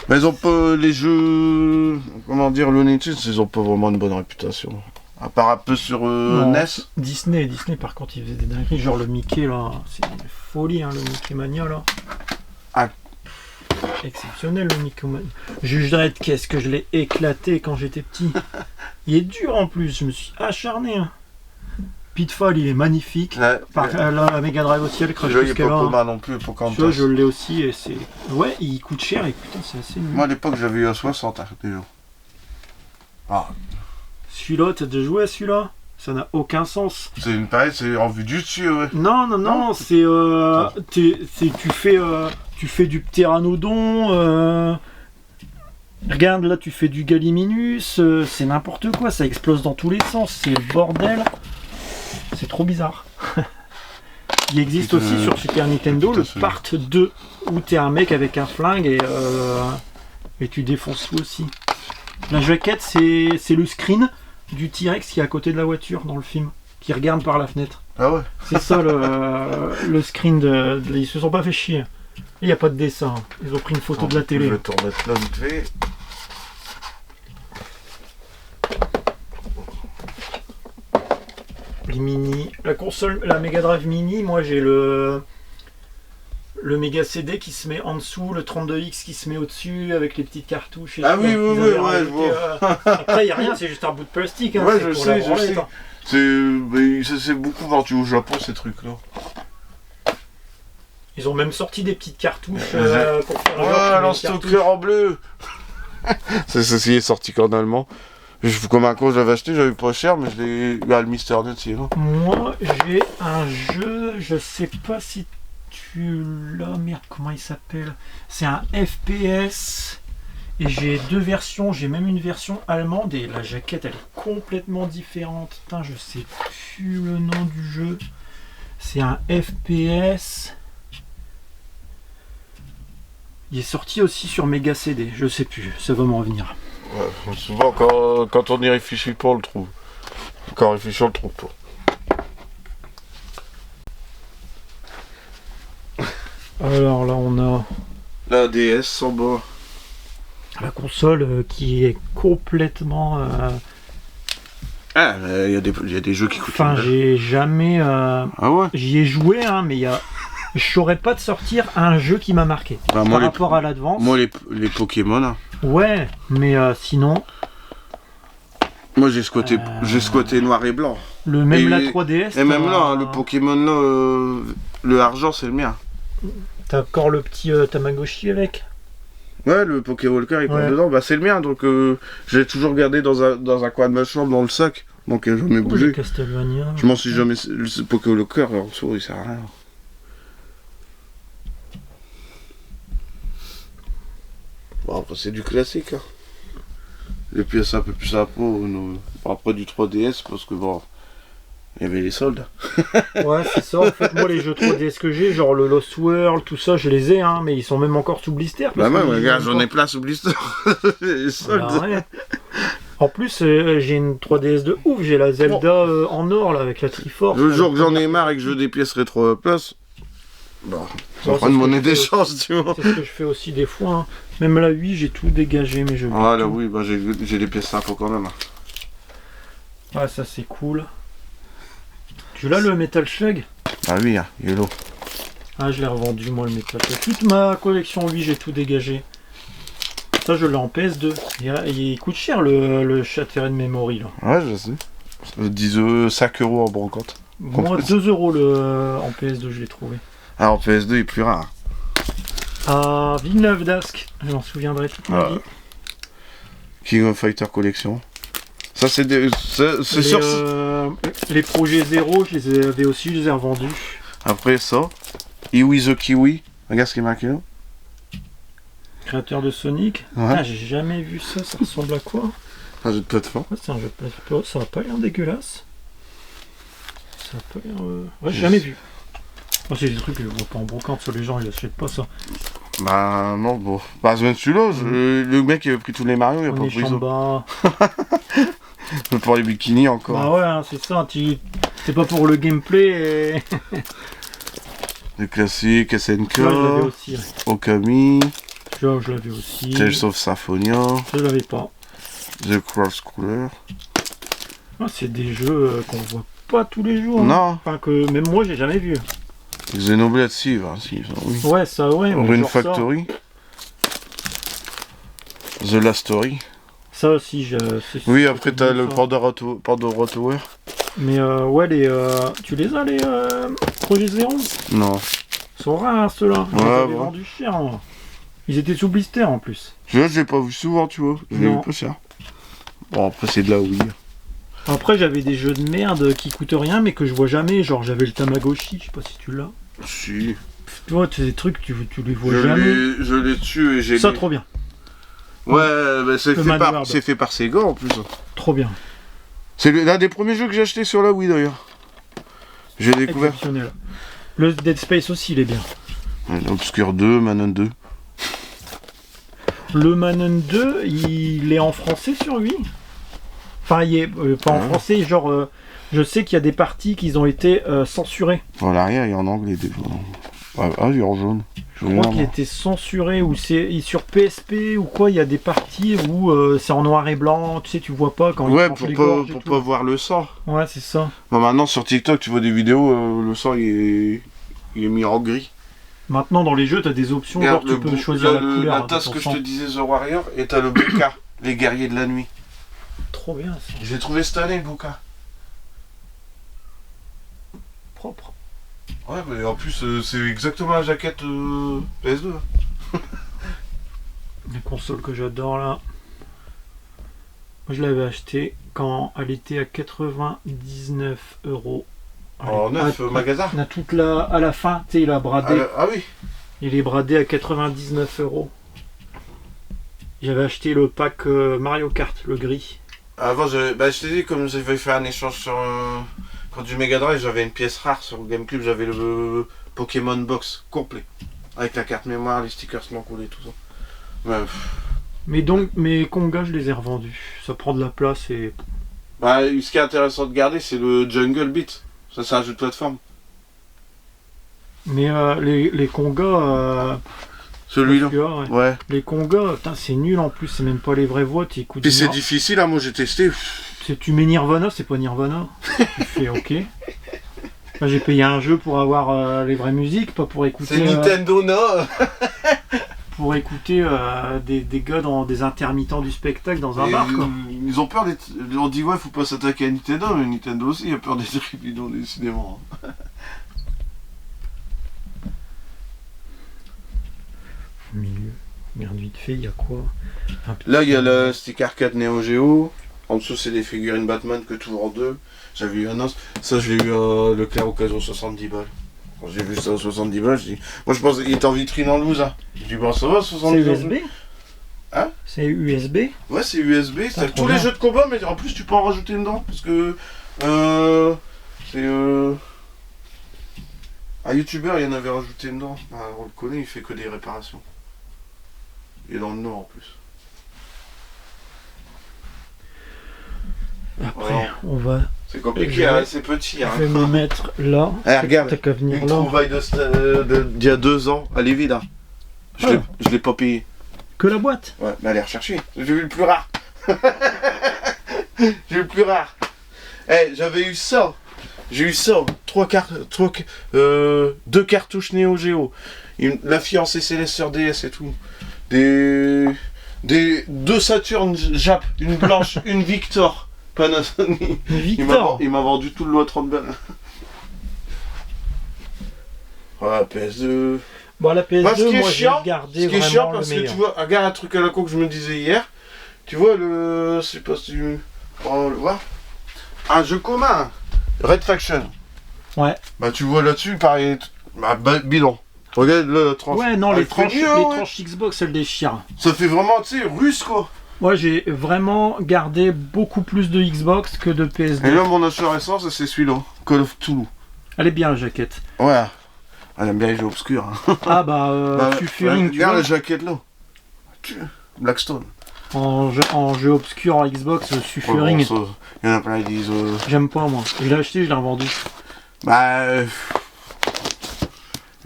Mais ils ont pas les jeux, comment dire, Looney Tunes, ils ont pas vraiment une bonne réputation. À part un peu sur Non, NES. Disney par contre, ils faisaient des dingueries, genre le Mickey là, c'est une folie hein, le Mickey Mania là. Ah. Exceptionnel le Mickey Mania. Juge Dredd, qu'est-ce que je l'ai éclaté quand j'étais petit. Il est dur en plus, je me suis acharné. Hein. Pitfall, il est magnifique. Ouais, La Mega Drive aussi, elle crache celui-là il est jusqu'à pas là. commun non plus pour quand Tu vois, je l'ai aussi et c'est. Ouais, il coûte cher et putain, c'est assez nul. Moi à l'époque j'avais eu à 60 déjà. Ah, Celui-là, t'as déjà joué à celui-là? Ça n'a aucun sens. C'est une pareille, c'est en vue du dessus, ouais. Non, c'est tu fais du ptéranodon. Regarde là, tu fais du gallimimus. C'est n'importe quoi, ça explose dans tous les sens. C'est le bordel. C'est trop bizarre. Il existe aussi sur Super Nintendo le Part 2 où t'es un mec avec un flingue et tu défonces tout aussi. La jaquette, c'est le screen du T-Rex qui est à côté de la voiture dans le film, qui regarde par la fenêtre. Ah ouais. C'est ça le screen ils se sont pas fait chier. Il n'y a pas de dessin. Ils ont pris une photo de la télé. Je vais te remettre là vite fait. Les mini. La console, la Mega Drive Mini, moi j'ai le Mega CD qui se met en dessous, le 32X qui se met au-dessus avec les petites cartouches. Ah oui, ouais, je vois. Après, il n'y a rien, c'est juste un bout de plastique. Hein, ouais, je sais. Hein. C'est beaucoup vendu au Japon, ces trucs-là. Ils ont même sorti des petites cartouches pour faire ouais, lance-t-il en bleu. Ceci est sorti qu'en allemand. Comme un con, je l'avais acheté, j'avais pas cher, mais je l'ai eu à le Mister Net, sinon. Moi, j'ai un jeu, je sais pas si tu l'as, merde, comment il s'appelle? C'est un FPS, et j'ai deux versions, j'ai même une version allemande, et la jaquette, elle est complètement différente. Putain, je sais plus le nom du jeu. C'est un FPS. Il est sorti aussi sur Mega CD, je sais plus, ça va m'en revenir. Ouais, souvent, quand on y réfléchit pas, on le trouve. Quand on réfléchit, on le trouve pas. Alors là, on a la DS en bas. La console qui est complètement... Ah, il y a des jeux qui coûtent. Enfin, j'ai jamais... Ah ouais. J'y ai joué, hein, mais je saurais pas de sortir un jeu qui m'a marqué. Bah, par rapport à l'Advance. Moi, les Pokémon. Hein. Ouais, mais sinon... Moi, j'ai squatté noir et blanc. Même la 3DS. Et même là, hein, le Pokémon là, le argent, c'est le mien. T'as encore le petit Tamagotchi avec? Ouais, le Pokéwalker, il prend dedans. Bah, c'est le mien, donc je l'ai toujours gardé dans un coin de ma chambre, dans le sac. Donc, j'ai jamais bougé. Castlevania. Je m'en suis jamais... Le Pokéwalker, en dessous, il sert à rien. Bon, après, c'est du classique. Hein. Les pièces un peu plus à peau, après du 3DS, parce que bon, il y avait les soldes. Ouais, c'est ça. En fait, moi, les jeux 3DS que j'ai, genre le Lost World, tout ça, je les ai, hein, mais ils sont même encore sous blister. Bah, moi, regarde, j'en ai plein sous blister. Les soldes. Ah, ouais. En plus, j'ai une 3DS de ouf, j'ai la Zelda en or, là, avec la Triforce. Le jour que j'en ai marre et que je veux des pièces rétro à place, bon, ça prend une monnaie d'échange, tu vois. C'est ce que je fais aussi des fois. Hein. Même la 8, j'ai tout dégagé, mais je... Ah là oui, bah j'ai des pièces sympas quand même. Ouais, ça c'est cool. Tu l'as le Metal Slug? Ah oui, hein, Yellow. Ah, je l'ai revendu moi le Metal Slug. Toute ma collection 8, j'ai tout dégagé. Ça, je l'ai en PS2. Il coûte cher le Shattered Memory là. Ouais, je sais. 5 € en brocante. Moi, 2 € en PS2, je l'ai trouvé. Ah, en PS2, il est plus rare. Ah, Villeneuve d'Ascq, je m'en souviendrai toute ma vie. King of Fighter Collection. Ça, c'est sûr. Les projets 0, je les avais aussi, je les ai revendus. Après ça, Iwi the Kiwi. Regarde ce qui est marqué là. Créateur de Sonic. Ouais. Ah, j'ai jamais vu ça, ça ressemble à quoi? Un jeu de plateforme. Ouais, c'est un jeu de plateforme, ça a pas l'air dégueulasse. Ça a pas l'air... Ouais, j'ai jamais vu. Oh, c'est des trucs que je vois pas en brocante, sur les gens ils achètent pas ça. Bah non, bon. Bah c'est celui-là, le mec qui avait pris tous les Mario, il a pas pris ça. Pour les bikinis encore. Bah ouais, hein, c'est ça, c'est pas pour le gameplay et... Le classique, SNK, je l'avais aussi. Ouais. Okami, Je l'avais aussi. Tales of Symphonia, Je l'avais pas. The Cross Cooler. Ah, c'est des jeux qu'on voit pas tous les jours. Non. Hein. Enfin, que même moi j'ai jamais vu. Xenoblade Sieve, hein, si, ça, oui. Ouais, ça, ouais. Rune Factory. Ça. The Last Story. Ça aussi, oui, après t'as le Pandora Tower. Mais ouais, tu les as les projets Zéro? Non. Ils sont rares ceux-là. Ouais, J'avais vendu cher. Moi. Ils étaient sous blister en plus. Je l'ai pas vu souvent, tu vois. Je l'ai vu pas cher. Bon, après c'est de la Wii. Après, j'avais des jeux de merde qui coûtent rien, mais que je vois jamais. Genre, j'avais le Tamagotchi, je sais pas si tu l'as. Si. Tu vois, c'est des trucs, tu les vois Je jamais. je l'ai dessus et j'ai... Ça, trop bien. Ouais, bah, c'est Le fait, Mad fait par Sega en plus. Trop bien. C'est l'un des premiers jeux que j'ai acheté sur la Wii d'ailleurs. J'ai découvert. Exceptionnel. Le Dead Space aussi, il est bien. Obscure 2, Manon 2. Le Manon 2, il est en français sur Wii. Enfin, il est pas en français, genre... je sais qu'il y a des parties qui ont été censurées. En l'arrière, il est en anglais des fois. Ah, il est en jaune. Je crois qu'il a été censuré, ou c'est sur PSP ou quoi, il y a des parties où c'est en noir et blanc, tu sais, tu vois pas quand ouais, il tranche les pour gorges et tout. pas voir le sang. Ouais, c'est ça. Bon, maintenant sur TikTok, tu vois des vidéos, le sang il est mis en gris. Maintenant dans les jeux, t'as des options, Regarde, genre tu peux choisir la couleur. La tasse que je te disais, The Warrior, et t'as le Buka, les guerriers de la nuit. Trop bien ça. J'ai trouvé cette année le Buka. Propre. Ouais, mais en plus, c'est exactement la jaquette PS2. Les consoles que j'adore là. Moi je l'avais acheté quand elle était à 99 €. En neuf magasin. On a toute à la fin, tu sais, il a bradé. Ah oui. Il est bradé à 99 €. J'avais acheté le pack Mario Kart, le gris. Avant, je t'ai dit, comme j'avais fait un échange sur... Quand du Mega Drive, j'avais une pièce rare sur GameCube, j'avais le Pokémon Box complet. Avec la carte mémoire, les stickers m'encoulaient, tout ça. Ouais. Mais donc, mes Konga, je les ai revendus. Ça prend de la place et... Bah, ce qui est intéressant de garder, c'est le Jungle Beat. Ça, c'est un jeu de plateforme. Mais les Konga... Celui-là. Ouais. Les Konga, c'est nul en plus, c'est même pas les vraies voix, tu écoutes. Puis c'est difficile, hein, moi j'ai testé. Tu mets Nirvana, c'est pas Nirvana. Tu fais ok. Là, j'ai payé un jeu pour avoir les vraies musiques, pas pour écouter. C'est Nintendo, non. Pour écouter des gars dans des intermittents du spectacle dans un bar, quoi. Ils ont peur d'être. On dit ouais, faut pas s'attaquer à Nintendo, mais Nintendo aussi, il a peur d'être bidons, décidément. Au milieu, regarde vite fait, il y a quoi? Là, il y a le stick arcade Neo Geo. En dessous, c'est des figurines Batman que tu vends en deux. J'avais eu un os. Ça, je l'ai eu à Leclerc Occasion 70 balles. Quand j'ai vu ça à 70 balles, je dis. Moi, je pense qu'il était en vitrine en loose. Hein. Je dis, bon, ça va, 70 balles. C'est USB? Hein? C'est USB? Ouais, c'est USB. C'est tous les jeux de combat, mais en plus, tu peux en rajouter dedans. Parce que. C'est. Un youtubeur, il y en avait rajouté dedans. Bah, on le connaît, il fait que des réparations. Il est dans le nord en plus. Après, on va. C'est compliqué, hein, c'est petit. Hein. Je vais me mettre là. Regarde, t'as qu'à venir une là. trouvaille d'il y a 2 ans, elle est vide. Hein. Je l'ai pas payé. Que la boîte? Ouais, mais allez rechercher. J'ai vu le plus rare. J'ai eu le plus rare. J'avais eu ça. J'ai eu ça. 2 cartouches Neo Geo. La fiancée Céleste sur DS et tout. Deux Saturn Jap. Une blanche, une Victor. Panasonic. Victor. Il m'a vendu tout le lot à 30 balles. Ouais, PS2. Bon, la PS2, Bah, ce qui est moi chiant, j'ai gardé ce qui est vraiment chiant parce le que meilleur. tu vois, regarde un truc à la con que je me disais hier. Tu vois le. Je sais pas si tu. On le voit. Un jeu commun. Red Faction. Ouais. Bah tu vois là-dessus, pareil. Bah, bilan. Regarde là, la tranche. Ouais, non, Elle les fait tranches, mieux, les ouais. tranches Xbox, elles déchirent. Ça fait vraiment, tu sais, russe quoi. Moi, j'ai vraiment gardé beaucoup plus de Xbox que de PS2. Et là, mon achat récent, c'est celui-là. Call of Toulouse. Elle est bien, la jaquette. Ouais. Elle aime bien les jeux obscurs. Hein. Ah bah, Sulfuring, tu regarde vois. la jaquette là. Blackstone. En jeu obscur en Xbox, Sulfuring. Ouais, bon, il y en a plein qui disent. J'aime pas, moi. Je l'ai acheté, je l'ai revendu. Bah.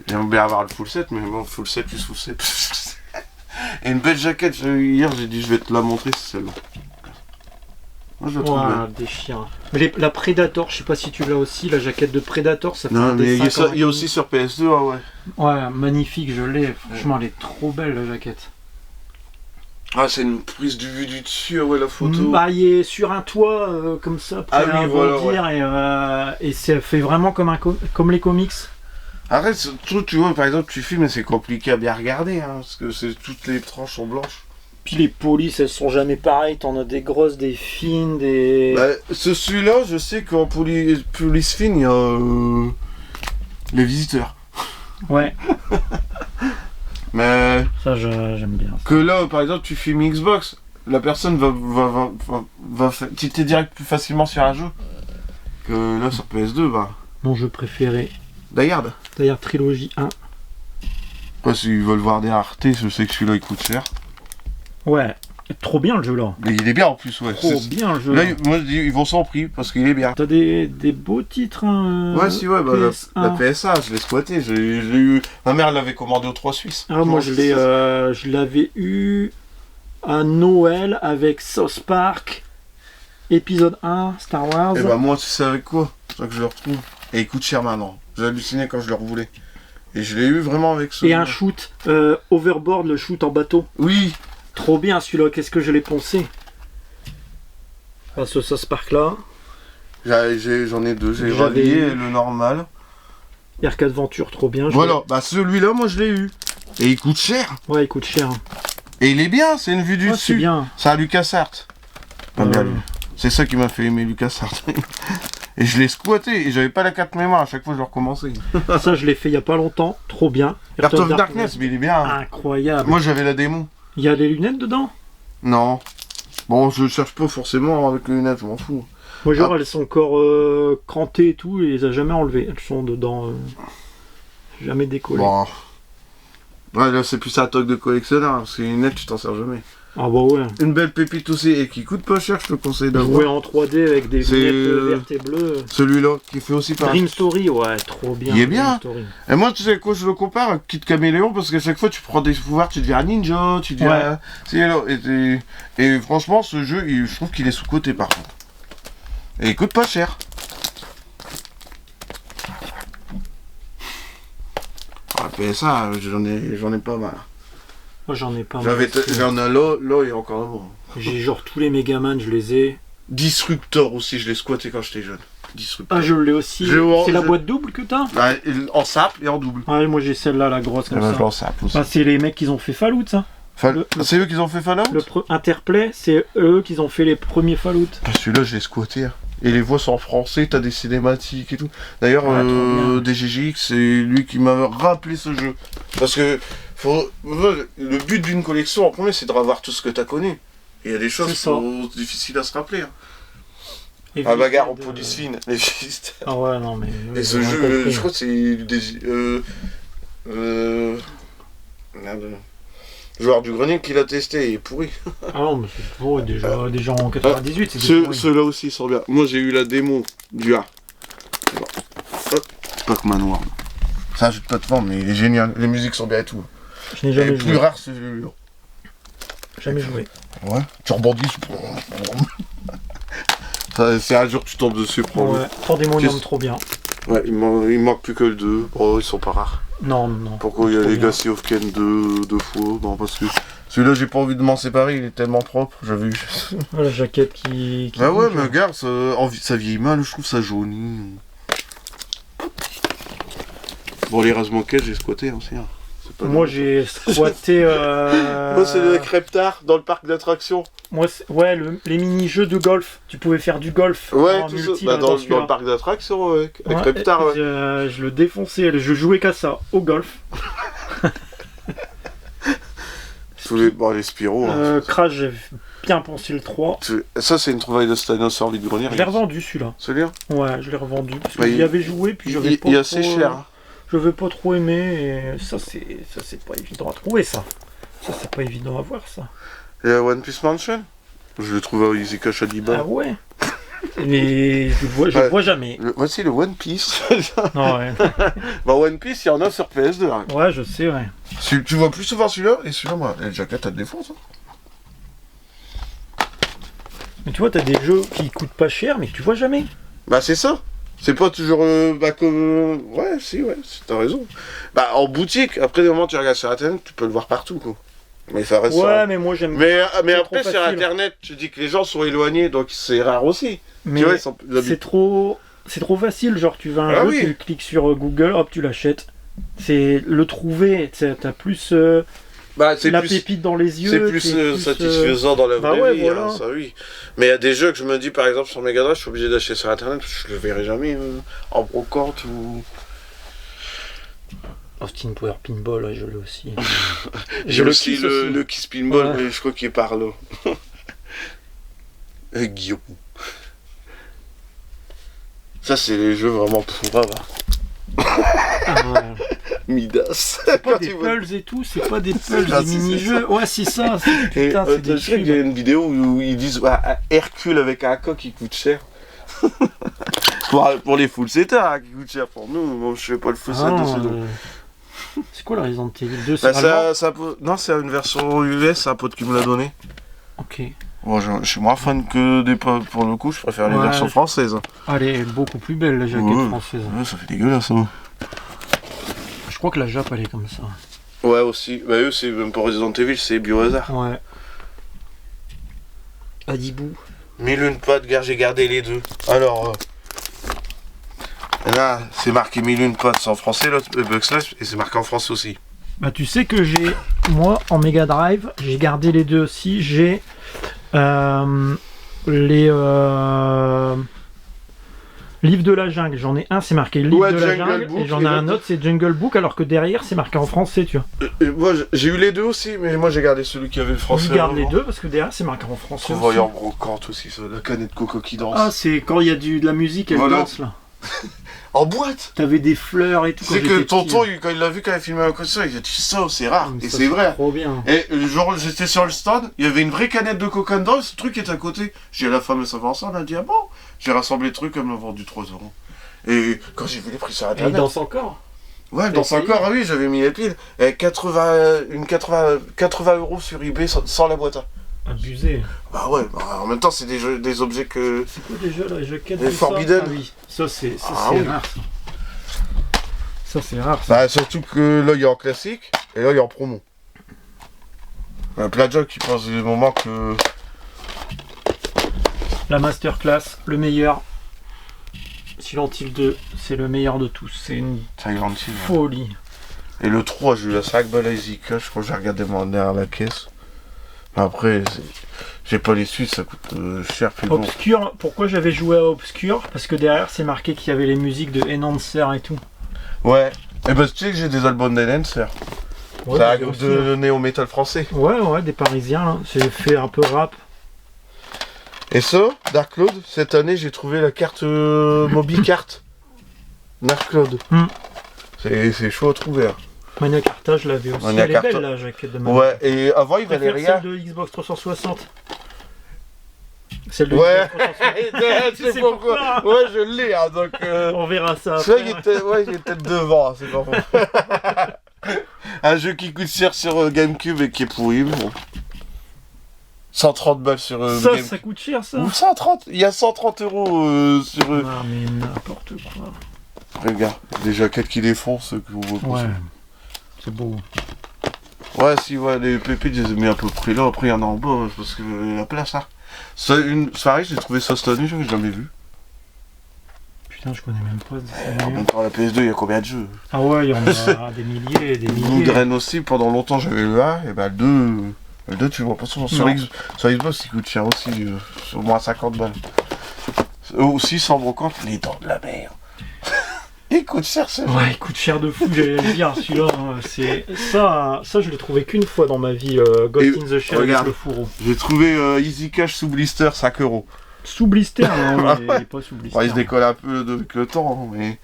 J'aime bien avoir le full set, mais bon, full set plus full set. Et une belle jaquette, hier j'ai dit je vais te la montrer, c'est celle-là. Moi je la trouve bien. Déchirant. Mais la Predator, je sais pas si tu l'as aussi, la jaquette de Predator, ça fait Non, un mais il dessin y a aussi sur PS2, ah ouais. Ouais, magnifique, je l'ai. Franchement, elle est trop belle, la jaquette. Ah, c'est une prise du vue du dessus, ah ouais, la photo. Bah, il est sur un toit, comme ça, pour et ça fait vraiment comme les comics. Arrête, ce truc, tu vois, par exemple, tu filmes et c'est compliqué à bien regarder, hein, parce que toutes les tranches sont blanches. Puis les polices, elles sont jamais pareilles. T'en as des grosses, des fines, des. Bah, celui-là, je sais qu'en police fine, il y a les visiteurs. Ouais, Mais ça j'aime bien. que là, par exemple, tu filmes Xbox, la personne va tilter direct plus facilement sur un jeu. Que là, sur PS2, bah. Mon jeu préféré, Die Hard. d'ailleurs Trilogie 1. Quoi, s'ils veulent voir des raretés, je sais que celui-là il coûte cher. Ouais, trop bien le jeu là. Mais il est bien en plus, ouais. Trop bien le jeu. Là, moi je dis, ils vont sans prix parce qu'il est bien. T'as des beaux titres, hein. Ouais, si, ouais, bah, PS1. la PSA, je l'ai squatté. Je l'ai eu. Ma mère l'avait commandé aux 3 Suisses. Ah, moi je l'avais eu à Noël avec South Park, épisode 1, Star Wars. Et bah, moi, tu sais avec quoi? C'est ça que je le retrouve. Et il coûte cher maintenant. J'ai halluciné quand je le revoulais. Et je l'ai eu vraiment avec ce. Et un shoot, Overboard, le shoot en bateau. Oui. Trop bien celui-là, qu'est-ce que je l'ai poncé. Ah, ce South Park là. J'en ai deux. J'ai J'avais rallié eu- le normal. Arcade Venture, trop bien. Voilà, bah celui-là, moi je l'ai eu. Et il coûte cher. Ouais, il coûte cher. Et il est bien, c'est une vue du Ouais, c'est dessus. bien. C'est un LucasArts. Pas bien, Euh, lui. C'est ça qui m'a fait aimer LucasArts. Et je l'ai squatté et j'avais pas la carte mémoire, à chaque fois je le recommençais. Ça, je l'ai fait il y a pas longtemps. Trop bien. Heart of Darkness, mais il est bien. Incroyable. Moi j'avais la démo. Il y a les lunettes dedans. Non. Bon, je cherche pas forcément avec les lunettes, je m'en fous. Moi, genre, Ah. elles sont encore crantées et tout, et il les a jamais enlevées. Elles sont dedans. Jamais décollées. Bon. Ouais, là c'est plus un toc de collectionneur, hein, parce que les lunettes tu t'en sers jamais. Ah bah ouais. Une belle pépite aussi et qui coûte pas cher, je te conseille d'avoir. Jouer en 3D avec des C'est, lunettes vertes et bleues. Celui-là, qui fait aussi par. Dream Story, ouais, trop bien. Il est Dream bien. Story. Et moi, tu sais quoi, je le compare à Kid Caméléon parce qu'à chaque fois, tu prends des pouvoirs, tu deviens un ninja, tu deviens. Et franchement, ce jeu, je trouve qu'il est sous-coté par contre. Et il coûte pas cher. Ah, PSA, j'en ai pas mal. Moi, j'en ai pas mal. J'en ai là et encore là-bas. J'ai genre tous les Megaman, je les ai. Disruptor aussi, je l'ai squatté quand j'étais jeune. Disruptor. Ah, je l'ai aussi. C'est la boîte double que t'as? Bah, en simple et en double. Ouais, moi j'ai celle-là, la grosse comme Eh ben, je ça. l'en simple aussi. Ah, c'est les mecs qui ont fait Fallout, ça. C'est eux qui ont fait Fallout? Interplay, c'est eux qui ont fait les premiers Fallout. Ah, celui-là, je l'ai squatté. Hein. Et les voix sont en français, t'as des cinématiques et tout. D'ailleurs, Ouais, trop bien. DGGX, c'est lui qui m'a rappelé ce jeu. Parce que le but d'une collection, en premier, c'est de revoir tout ce que t'as connu. Et il y a des choses C'est ça. difficiles à se rappeler. Hein. Et La bagarre de- aux police fines, les visiteurs. Ah ouais, non, mais. Et ce jeu, je crois que c'est des. Merde. Joueur du grenier qui l'a testé, il est pourri. Ah non, mais c'est pour déjà en 98, c'est des pourris. Ceux-là aussi sont bien. Moi j'ai eu la démo du A. Hop, Pac-Man World. C'est un jeu de plateforme, mais il est génial. Les musiques sont bien et tout. Je n'ai Et jamais le plus joué. rare, c'est celui-là. Jamais joué. Ouais, tu rebondis. C'est un jour que tu tombes dessus, prends-le. Ouais, Pandemonium, Qu'est-ce- trop bien. Ouais, il manque plus que le 2. Oh, ils sont pas rares. Non, non. Pourquoi il y a Trop Legacy of Kain deux fois? Bon, parce que celui-là, j'ai pas envie de m'en séparer, il est tellement propre. J'avais eu. bien. La jaquette qui Ah ouais, bouge. mais regarde, ça vieillit mal, je trouve ça jauni. Bon, les Razmoquettes, j'ai squatté aussi. Hein. C'est pas Moi mal. j'ai squatté. Moi, c'est le Creptar dans le parc d'attractions. Ouais, les mini-jeux de golf. Tu pouvais faire du golf. Ouais, en tout ça. multi, Bah, là, dans celui-là. le parc d'attractions, ouais. Avec Ouais, Creptar, ouais. je le défonçais, je jouais qu'à ça, au golf. Bon, les Spyro. hein. Crash, j'ai bien poncé le 3. Ça, c'est une trouvaille de Stanos sur vide grenier. Je l'ai revendu celui-là. Celui-là Ouais, je l'ai revendu. Parce que Bah, j'y avais joué, puis j'avais pas il est trop, assez cher. hein. Je vais pas trop aimer, et ça c'est pas évident à trouver ça. Ça c'est pas évident à voir ça. Et One Piece Mansion je l'ai trouvé à Easy Cash à 10 balles. Ah ouais. Mais je le vois jamais. Voici le One Piece. Non, ouais. Bah, One Piece, il y en a sur PS2. Hein. Ouais, je sais, ouais. Tu vois plus souvent celui-là et celui-là, moi, la jaquette, elle défonce. Hein. Mais tu vois, t'as des jeux qui coûtent pas cher, mais que tu vois jamais. Bah, c'est ça. C'est pas toujours. Comme. Ouais, si, ouais, t'as raison. Bah, en boutique, après, des moments, tu regardes sur internet, tu peux le voir partout, quoi. Mais ça reste. Ouais, ça. mais moi j'aime. Mais c'est après, trop sur facile. internet, tu dis que les gens sont éloignés, donc c'est rare aussi. Mais Tu vois, ils sont. c'est trop facile. Genre, tu vas un Ah jeu, oui. tu cliques sur Google, hop, tu l'achètes. C'est le trouver. T'as plus Bah, c'est la plus... pépite dans les yeux. C'est plus satisfaisant dans la vraie vie, voilà. hein, ça oui. Mais il y a des jeux que je me dis, par exemple, sur Mega Drive, je suis obligé d'acheter sur internet parce que je le verrai jamais en brocante ou. Austin Power Pinball, ouais, je l'ai aussi. J'ai aussi Kiss le Kiss Pinball, Ouais. mais je crois qu'il est par là. Guillaume. Ça, c'est les jeux vraiment pourraves. Ah, ouais. Midas. C'est pas Quand des tu vois- pulls et tout, c'est pas des pulls, Ah, des si, c'est mini-jeux. Ouais, c'est ça. Et, Putain, c'est des je sais qu'il y a une vidéo où ils disent Hercule avec un coq qui coûte cher. pour les full setters hein, qui coûte cher pour nous. Moi, je fais pas le full set de ces deux. C'est quoi la Resident Evil 2? Bah, C'est allemand non, c'est une version US, c'est un pote qui me l'a donné. Ok. Bon, je suis moins fan que des potes, pour le coup, je préfère les Ouais. versions françaises. Elle est beaucoup plus belle, la jaquette Ouais. française. Ouais, ça fait dégueulasse. Hein. Je crois que la Jap, elle est comme ça. Ouais, aussi. Bah, eux, c'est même pas Resident Evil, c'est Biohazard. Ouais. Adibou. Mille une potes, gars, j'ai gardé les deux. Alors, là, c'est marqué Mille une potes, c'est en français, l'autre, Bugsnash, et c'est marqué en français aussi. Bah, tu sais que moi, en Mega Drive, j'ai gardé les deux aussi. J'ai les livres de la jungle. J'en ai un, c'est marqué livre Ouais, de la Jungle jungle. Book, Et j'en et ai un l'autre- autre, c'est Jungle Book, alors que derrière, c'est marqué en français, tu vois. Moi, j'ai eu les deux aussi, mais moi, j'ai gardé celui qui avait le français. Je garde les avant. deux parce que derrière, c'est marqué en français. Qu'on aussi. voyait en brocante aussi, ça, la canette Coco qui danse. Ah, c'est quand il y a de la musique, elle Voilà. danse là. En boîte. T'avais des fleurs et tout. C'est que tonton, quand il l'a vu quand il a filmé un concert, il a dit ça, c'est rare. Et c'est vrai. Trop bien. Et le jour j'étais sur le stand, il y avait une vraie canette de coca dedans, et ce truc est à côté. J'ai dit à la femme de savoir ça, elle a dit ah bon. J'ai rassemblé le truc, elle me l'a vendu 3 €. Et quand j'ai vu les prix sur Et il internet. danse encore. Ouais, dans essayé 5 heures, ah oui, j'avais mis les piles. Et 80 € sur eBay sans la boîte. Abusé. Bah ouais, bah, en même temps, c'est des objets que. C'est quoi déjà la jaquette Les de ça Forbidden. Ah oui, ça c'est Ah oui. rare. Ça c'est rare. Ça. Bah surtout que là, il est en classique, et là, il est en promo. Il y a plein de gens qui pensent des moments que. La masterclass, le meilleur. Silent Hill 2, c'est le meilleur de tous. C'est une Silent Hill. folie. Et le 3, j'ai eu la 5 balles à Easy Cash, je crois que j'ai regardé derrière la caisse. Mais après, j'ai pas les suites, ça coûte cher, plus bon. Obscure, pourquoi j'avais joué à Obscure? Parce que derrière c'est marqué qu'il y avait les musiques de Enhancer et tout. Ouais, et bah tu sais que j'ai des albums d'Enhancer. Ouais, C'est un j'ai groupe aussi, de néo-metal français. Ouais, des Parisiens là. C'est fait un peu rap. Et ça, Dark Cloud, cette année j'ai trouvé la carte Moby Cart. Dark Cloud. Hmm. C'est chaud à trouver. Hein. Mania Carta, je l'avais aussi. Mania Elle est Carta. belle la jaquette de Mania. Ouais, et avant il Je valait préfère rien. celle de Xbox 360. Celle de Ouais, Xbox 360. c'est sais pourquoi. pourquoi. Ouais, je l'ai, hein, donc. On verra ça. Ça, après. il est peut-être devant, hein, c'est pas faux. Un jeu qui coûte cher sur GameCube et qui est pourri, mais bon. 130 balles sur GameCube. Ça coûte cher ça. Ou 130, il y a 130 € sur. Non mais n'importe quoi. Regarde, des jaquettes qui défoncent, que vous voit Ouais. C'est beau. Ouais, si, ouais, les pépites, je les ai mis à peu près là, après il y en a en bas, parce que la place, hein. C'est pareil, j'ai trouvé ça cette année, j'avais jamais vu. Putain, je connais même pas. En même temps, la PS2, il y a combien de jeux? Ah ouais, il y en a des milliers et des Blue milliers. Drain aussi, pendant longtemps j'avais le 1, et bah le 2 tu le vois pas souvent. Sur Non. sur Xbox, il coûte cher aussi, sur moins 50 balles. Aussi, sans brocante, les dents de la mer. Il coûte cher, ce jeu. Ouais, il coûte cher de fou, j'allais le dire, celui-là. Hein, c'est ça, je l'ai trouvé qu'une fois dans ma vie, Ghost Et in the Shell avec regarde. le fourreau. J'ai trouvé Easy Cash sous blister 5 €. Sous blister, non, il est pas sous blister. Bon, il se décolle un peu avec le temps, mais.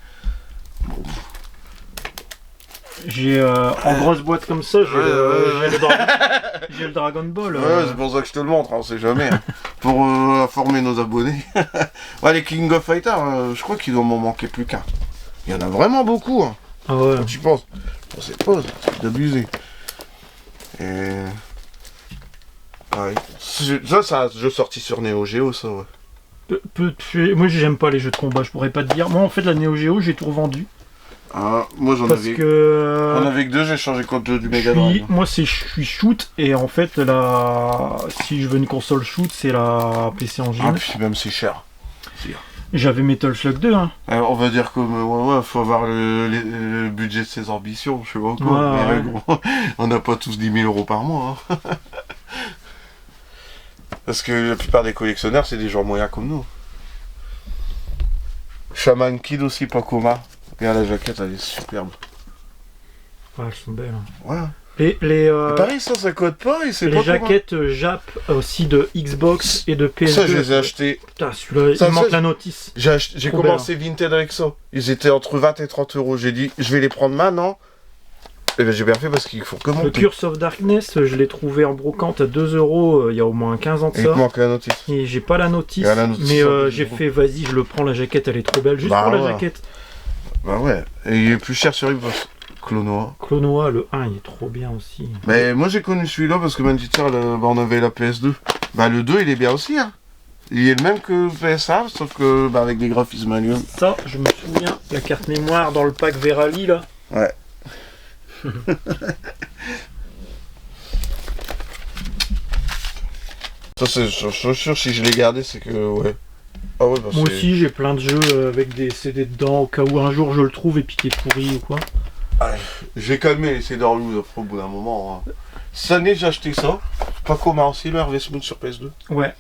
J'ai en grosse boîte comme ça, j'ai Ouais. j'ai le Dragon Ball. Ouais, c'est pour ça que je te le montre, hein, on sait jamais. Hein. Pour informer nos abonnés. Ouais, les King of Fighters, je crois qu'il doit m'en manquer plus qu'un. Il y en a vraiment beaucoup, hein, Ah ouais. quand tu penses. On sait pas, c'est d'abusé. Et. Ouais. Ça, c'est un jeu sorti sur Neo Geo, ça, ouais. Moi j'aime pas les jeux de combat, je pourrais pas te dire. Moi en fait la Neo Geo j'ai tout revendu. Ah, moi j'en Parce avais. que. J'en avais que deux, j'ai changé contre du Mega Drive. Moi je suis shoot et en fait si je veux une console shoot c'est la PC Engine. Ah, puis même c'est cher. J'avais Metal Slug 2, hein. On va dire comme ouais, faut avoir le budget de ses ambitions, je sais pas quoi. Ouais, Mais bon, on n'a pas tous 10 000 € par mois. Hein. Parce que la plupart des collectionneurs, c'est des gens moyens comme nous. Shaman Kid aussi, pas coma. Regarde la jaquette, elle est superbe. Ouais, elles sont belles. Hein. Ouais. Les pareil, ça code pas et c'est pas jaquettes Jap aussi de Xbox et de PS2. Ça, je les ai achetés. Putain, celui-là, il manque la notice. J'ai commencé Vinted avec ça. Ils étaient entre 20 et 30 €. J'ai dit, je vais les prendre maintenant. Et ben j'ai bien fait parce qu'il faut que monter. Le Curse of Darkness, je l'ai trouvé en brocante à 2 € il y a au moins 15 ans de ça. Il me manque la notice. Et j'ai pas la notice, mais j'ai fait vas-y, je le prends, la jaquette elle est trop belle, juste pour la jaquette. Bah ouais, et il est plus cher sur Xbox. Clonoa. Clonoa, le 1 il est trop bien aussi. Mais moi j'ai connu celui-là parce que Manchester, on avait la PS2. Bah le 2 il est bien aussi hein. Il est le même que PSA, sauf que avec des graphismes Alien. Ça, je me souviens, la carte mémoire dans le pack Verali là. Ouais. Ça c'est sûr si je l'ai gardé c'est que ouais. Ah ouais bah moi aussi j'ai plein de jeux avec des CD dedans au cas où un jour je le trouve et puis qu'il est pourri ou quoi. Ah, j'ai calmé les CD Loose après au bout d'un moment. Hein. Cette année j'ai acheté ça. Pas commun aussi le Harvest Moon sur PS2. Ouais.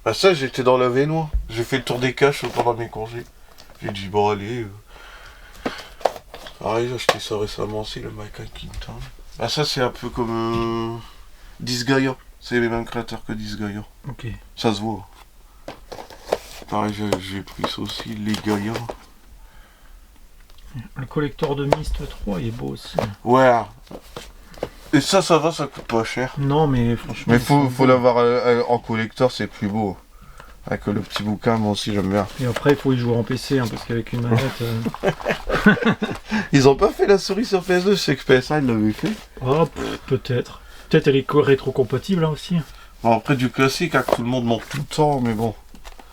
Bah ça j'étais dans la Vénois. J'ai fait le tour des caches pendant mes congés. J'ai dit bon allez. Pareil j'ai acheté ça récemment aussi le Michael Keaton. Bah ça c'est un peu comme Disgaea. C'est les mêmes créateurs que Disgaea. Ok. Ça se voit. Pareil j'ai pris ça aussi, les Gaia. Le collector de Myst 3 il est beau aussi. Ouais. Et ça va, ça coûte pas cher. Non mais franchement. Mais faut l'avoir en collector, c'est plus beau. Avec le petit bouquin, moi aussi j'aime bien. Et après il faut y jouer en PC hein, parce qu'avec une manette. Ils ont pas fait la souris sur PS2, je sais que PSA ils l'avaient fait. Oh peut-être. Peut-être elle est rétro-compatible hein, aussi. Bon, après du classique, hein, que tout le monde monte tout le temps, mais bon.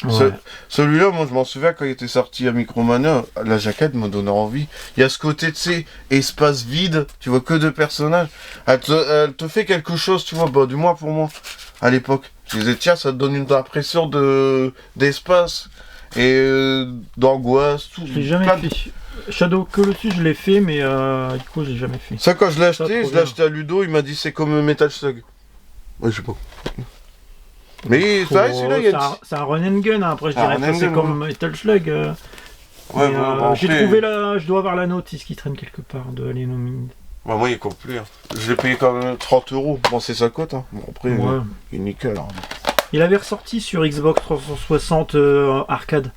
Ouais. Celui-là, moi je m'en souviens quand il était sorti à Micromania, la jaquette me donnait envie. Il y a ce côté, tu sais, espace vide, tu vois que deux personnages. Elle te fait quelque chose, tu vois, bah, du moins pour moi, à l'époque. Je disais, tiens, ça te donne une impression d'espace et d'angoisse, tout. Je l'ai jamais fait. Shadow Colossus, je l'ai fait, mais du coup, j'ai jamais fait. Ça, quand je l'ai acheté à Ludo, il m'a dit c'est comme Metal Slug. Ouais, je sais pas. Mais celui-là, il y a c'est un run and gun, hein. Après je dirais que c'est comme Metal Slug. Ouais, j'ai trouvé je dois avoir la notice qui traîne quelque part de Alien Hominid. Bah, moi il est complet. Hein. Je l'ai payé quand même 30 €. Bon, c'est sa cote. Hein. Bon, après, ouais. Il est nickel. Hein. Il avait ressorti sur Xbox 360 arcade.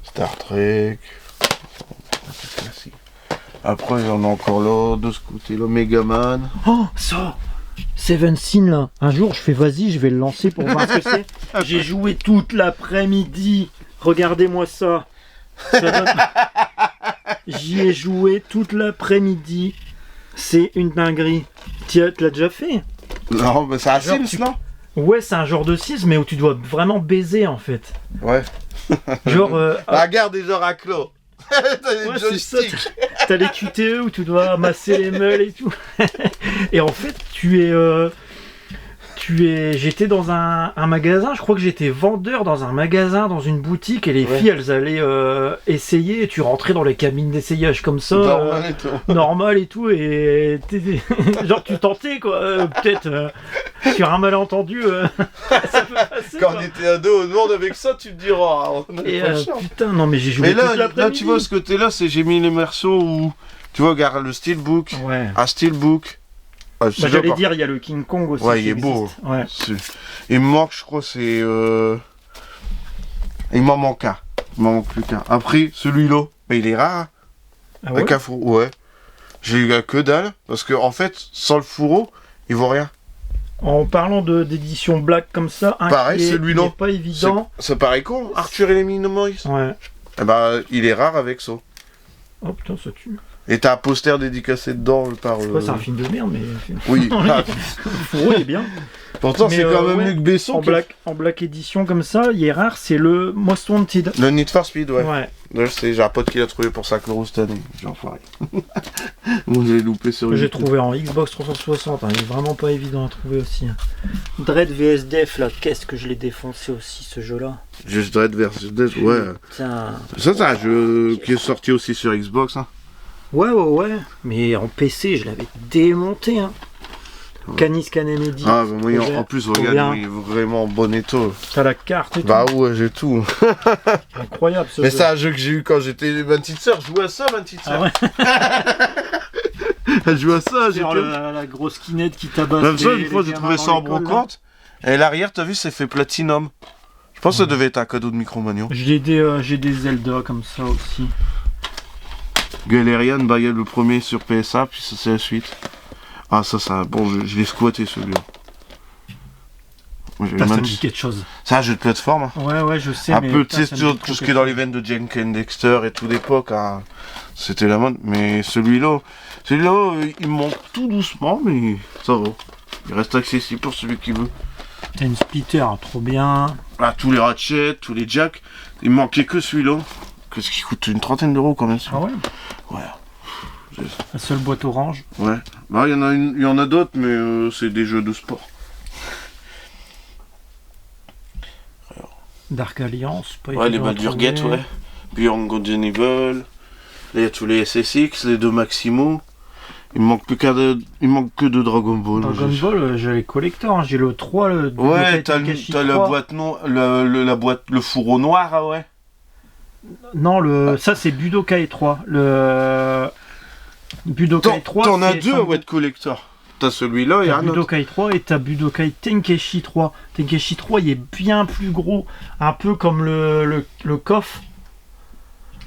Star Trek. Après, il y en a encore là, de ce côté-là, Megaman. Oh, ça Seven Sin là, un jour je fais vas-y, je vais le lancer pour voir ce que c'est. J'ai joué toute l'après-midi, regardez-moi ça. J'y ai joué toute l'après-midi, c'est une dinguerie. Tu l'as déjà fait? Non, mais c'est un Sims, non? Ouais, c'est un genre de Sims, mais où tu dois vraiment baiser en fait. Ouais. Genre. Regarde des oraclos. Ouais, c'est ça, t'as les QTE où tu dois masser les meules et tout. Et en fait, j'étais dans un magasin, je crois que j'étais vendeur dans un magasin, dans une boutique, et les filles, elles allaient essayer, et tu rentrais dans les cabines d'essayage comme ça, normal et tout, et genre tu tentais quoi, peut-être sur un malentendu, ça peut passer. Quand on était ado au monde avec ça, tu te diras, on est pas cher. Putain, non mais j'ai joué mais toute là, tu vois, ce côté-là, j'ai mis l'immersion où, tu vois, regarde le Steelbook, un Steelbook. Bah, j'allais dire, il y a le King Kong aussi. Ouais, il est beau. Ouais. Il me manque, je crois, c'est. Il m'en manque un. Il m'en manque plus qu'un. Après, celui-là, bah, il est rare. Ah ouais? Avec un fourreau, ouais. J'ai eu que dalle, parce que, en fait, sans le fourreau, il vaut rien. En parlant d'édition black comme ça, pareil, celui-là. Pas évident. Ça paraît con, Arthur et les Minimoys. Ouais. Eh ben, il est rare avec ça. Oh putain, ça tue. Et t'as un poster dédicacé dedans par... Ouais, c'est un film de merde, mais... Oui. Fourreau, il est bien. Pourtant, Mais, c'est quand même ouais, Luc Besson. En black edition comme ça, il est rare, c'est le Most Wanted. Le Need for Speed, ouais. Ouais. Là, je sais, j'ai un pote qui l'a trouvé pour 5 € cette année. J'ai enfoiré. Moi, j'ai loupé sur J'ai trouvé en Xbox 360, hein, il est vraiment pas évident à trouver aussi. Dread vs Def, là, qu'est-ce que je l'ai défoncé aussi, ce jeu-là. Just Dread vs Death, ouais. Putain. Ça, c'est un jeu qui est sorti aussi sur Xbox, hein. Ouais. Mais en PC, je l'avais démonté, hein. Ouais. Canis Canemedi. Ah, bah, moi, en plus, regarde, il est vraiment en bon état. T'as la carte et Bah tout. ouais, j'ai tout. Incroyable ce Mais jeu. c'est un jeu que j'ai eu quand j'étais ma petite sœur. Je jouais à ça, ma petite sœur. Ah ouais. Elle jouait à ça, j'ai Genre la grosse kinette qui tabasse. Même ça, une fois, j'ai trouvé ça en brocante. Et l'arrière, t'as vu, c'est fait Platinum. Je pense que ça devait être un cadeau de Micromanion. J'ai des Zelda comme ça aussi. Galerian, bah, il y a le premier sur PSA, puis ça, c'est la suite. Ah, ça, c'est un bon jeu. Je l'ai squatté, celui-là. Moi, Ça me dit quelque chose. C'est un jeu de plateforme. Hein. Ouais, je sais. Un mais peu, putain, tu sais, ça me dit tout trop ce qui est dans les veines de Jenkins Dexter et tout l'époque, hein. C'était la mode. Mais celui-là, il me manque tout doucement, mais ça va. Il reste accessible pour celui qui veut. T'as une splitter, hein, trop bien. Ah, tous les ratchets, tous les jacks. Il me manquait que celui-là. Que ce qui coûte une trentaine d'euros quand même. Ah ouais. Ouais. La seule boîte orange. Ouais. Bah, il y en a d'autres, mais c'est des jeux de sport. Dark Alliance, pas Ouais, les évident à Baldur's trouver. Gate, ouais. Beyond Good and Evil. Là, il y a tous les SSX, les deux Maximo. Il me manque que de Dragon Ball. Dragon Ball, j'ai les collectors, hein. J'ai le 3, le Ouais, Budokai t'as Tenkaichi la 3. boîte non, la boîte, le fourreau noir, ah ouais. Non, ça c'est Budokai 3. Le Budokai 3. T'en as c'est deux Son- à Wet Collector. T'as celui-là et T'as un autre. Budokai 3 et t'as Budokai Tenkaichi 3. Tenkaichi 3, il est bien plus gros, un peu comme le coffre.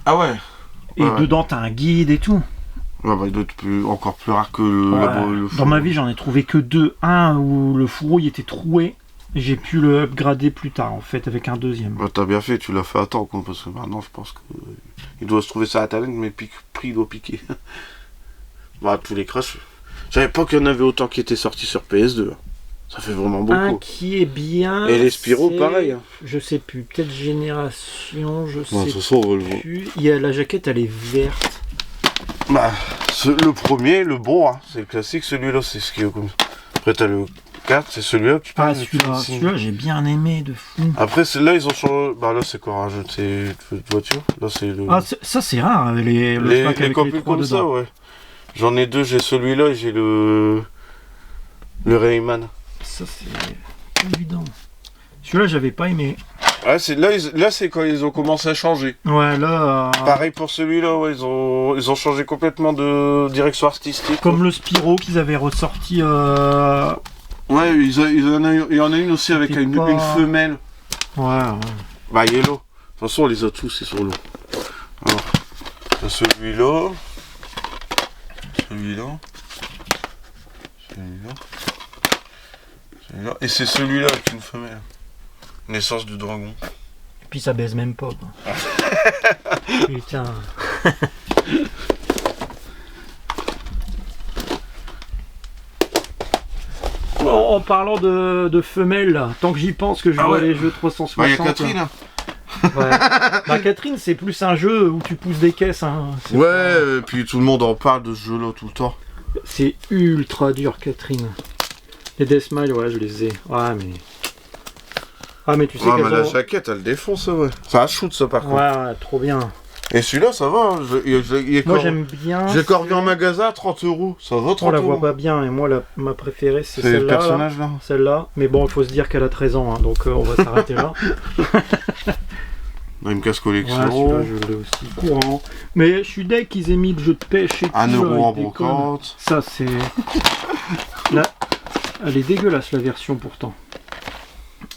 Ah ouais. Et Ouais. dedans t'as un guide et tout. Ouais, bah, il doit être encore plus rare que Ouais. le Dans fourreau. ma vie, j'en ai trouvé que deux. Un où le fourreau il était troué. Et j'ai pu le upgrader plus tard en fait avec un deuxième. Bah, t'as bien fait, tu l'as fait à temps, quoi, parce que maintenant je pense que il doit se trouver ça à talent, mais prix doit piquer. Bah, tous les crashs. Je savais pas qu'il y en avait autant qui étaient sortis sur PS2. Ça fait vraiment Un beaucoup. qui est bien. Et les Spyro, c'est- pareil. Hein. Je sais plus, peut-être Génération, je Bah, de sais toute façon, on va le voir. plus. Il y a la jaquette, elle est verte. Bah, le premier, le bon, hein, c'est le classique, celui-là, c'est ce qui est comme ça. Après, t'as le 4, c'est celui-là que tu Ah, parles. celui-là, j'ai bien aimé de fou. Après, celui-là, ils ont changé. Bah, là, c'est quoi un jeu de voiture. Là, c'est le. Ah, ça c'est rare, le pack les avec copies les trois comme ça, dedans. ouais. J'en ai deux, j'ai celui-là et j'ai le Rayman. Ça c'est pas évident. Celui-là, j'avais pas aimé. Ah, là, c'est quand ils ont commencé à changer. Ouais, là. Pareil pour celui-là, ouais, ils ont changé complètement de direction artistique. Comme le Spyro qu'ils avaient ressorti. Ouais, il y en a une aussi avec C'était une pas- femelle. Ouais. Bah, Yellow. De toute façon, on les a tous, ils sont lourds. Alors, t'as celui-là. Celui-là. Et c'est celui-là avec une femelle. Naissance du dragon. Et puis ça baise même pas. Quoi. Putain. En parlant de femelles, là, tant que j'y pense que je Ah vois ouais. les jeux 360. Bah, il y a Catherine. Hein. Ouais. Bah, Catherine, c'est plus un jeu où tu pousses des caisses. Hein. C'est Ouais, et puis tout le monde en parle de ce jeu-là tout le temps. C'est ultra dur, Catherine. Les Deathmile, ouais, je les ai. Ouais, mais. Ah, mais tu sais Ouais, mais qu'elles la ont... jaquette, elle défonce, ouais. Ça a shoot, ça, par contre. Ouais, trop bien. Et celui-là, ça va. Hein. Il est Moi, j'aime bien. J'ai encore vu en magasin à 30 €. Ça va, 30 On la voit €. pas bien, et moi, ma préférée, c'est C'est le celle-là. personnage, là. Celle-là. Mais bon, il faut se dire qu'elle a 13 ans, hein, donc on va s'arrêter là. Dreamcast Collection. Ouais, celui-là, je l'ai aussi. Courant. Mais je suis deg qu'ils aient mis le jeu de pêche et tout. 1 là, € en ils déconnent. brocante. Ça, c'est... Là, elle est dégueulasse, la version, pourtant.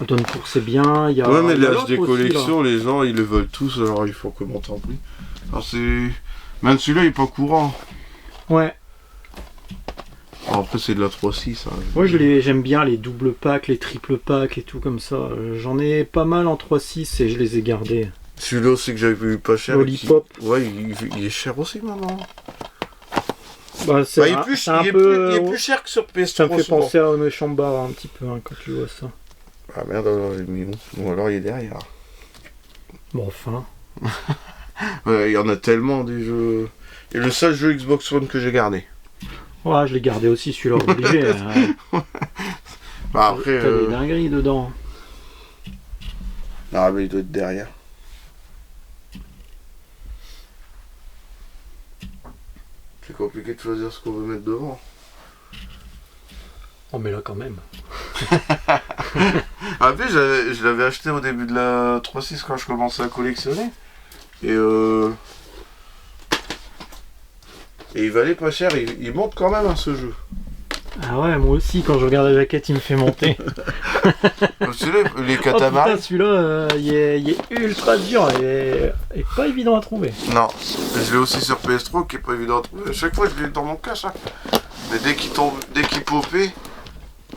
Donnecourt, c'est bien. Il y a... Ouais, mais il y a l'âge l'autre des aussi, collections, les gens, ils le veulent tous, alors il faut commenter en prix. Alors c'est... Même celui-là, il est pas courant. là. Ouais. Alors, après, c'est de la 3.6. Hein. Moi, j'aime bien les doubles packs, les triples packs et tout comme ça. J'en ai pas mal en 3.6 et je les ai gardés. Celui-là aussi que j'avais eu pas cher. Lollipop. Ouais, il est cher aussi maintenant. Bah, Bah, il est plus cher que sur PS3. Ça me fait souvent. penser à One Chambara un petit peu hein, quand tu vois ça. Ah merde, alors j'ai mis où? Bon, alors il est derrière. Bon, enfin. Ouais, il y en a tellement des jeux. Et le seul jeu Xbox One que j'ai gardé. Ouais, je l'ai gardé aussi, celui-là, obligé. Hein. Bah après. T'as des dingueries dedans. Ah, mais il doit être derrière. C'est compliqué de choisir ce qu'on veut mettre devant. Oh, mais là, quand même. Après, je l'avais acheté au début de la 3.6 quand je commençais à collectionner. Et il valait pas cher. Il monte quand même hein, ce jeu. Ah ouais, moi aussi, quand je regarde la jaquette, il me fait monter. C'est les Oh catamarans. putain, celui-là, il est ultra dur et pas évident à trouver. Non, je l'ai aussi sur PS3 qui est pas évident à trouver. À chaque fois, je l'ai dans mon cache. Hein. Mais dès qu'il tombe, dès qu'il popait,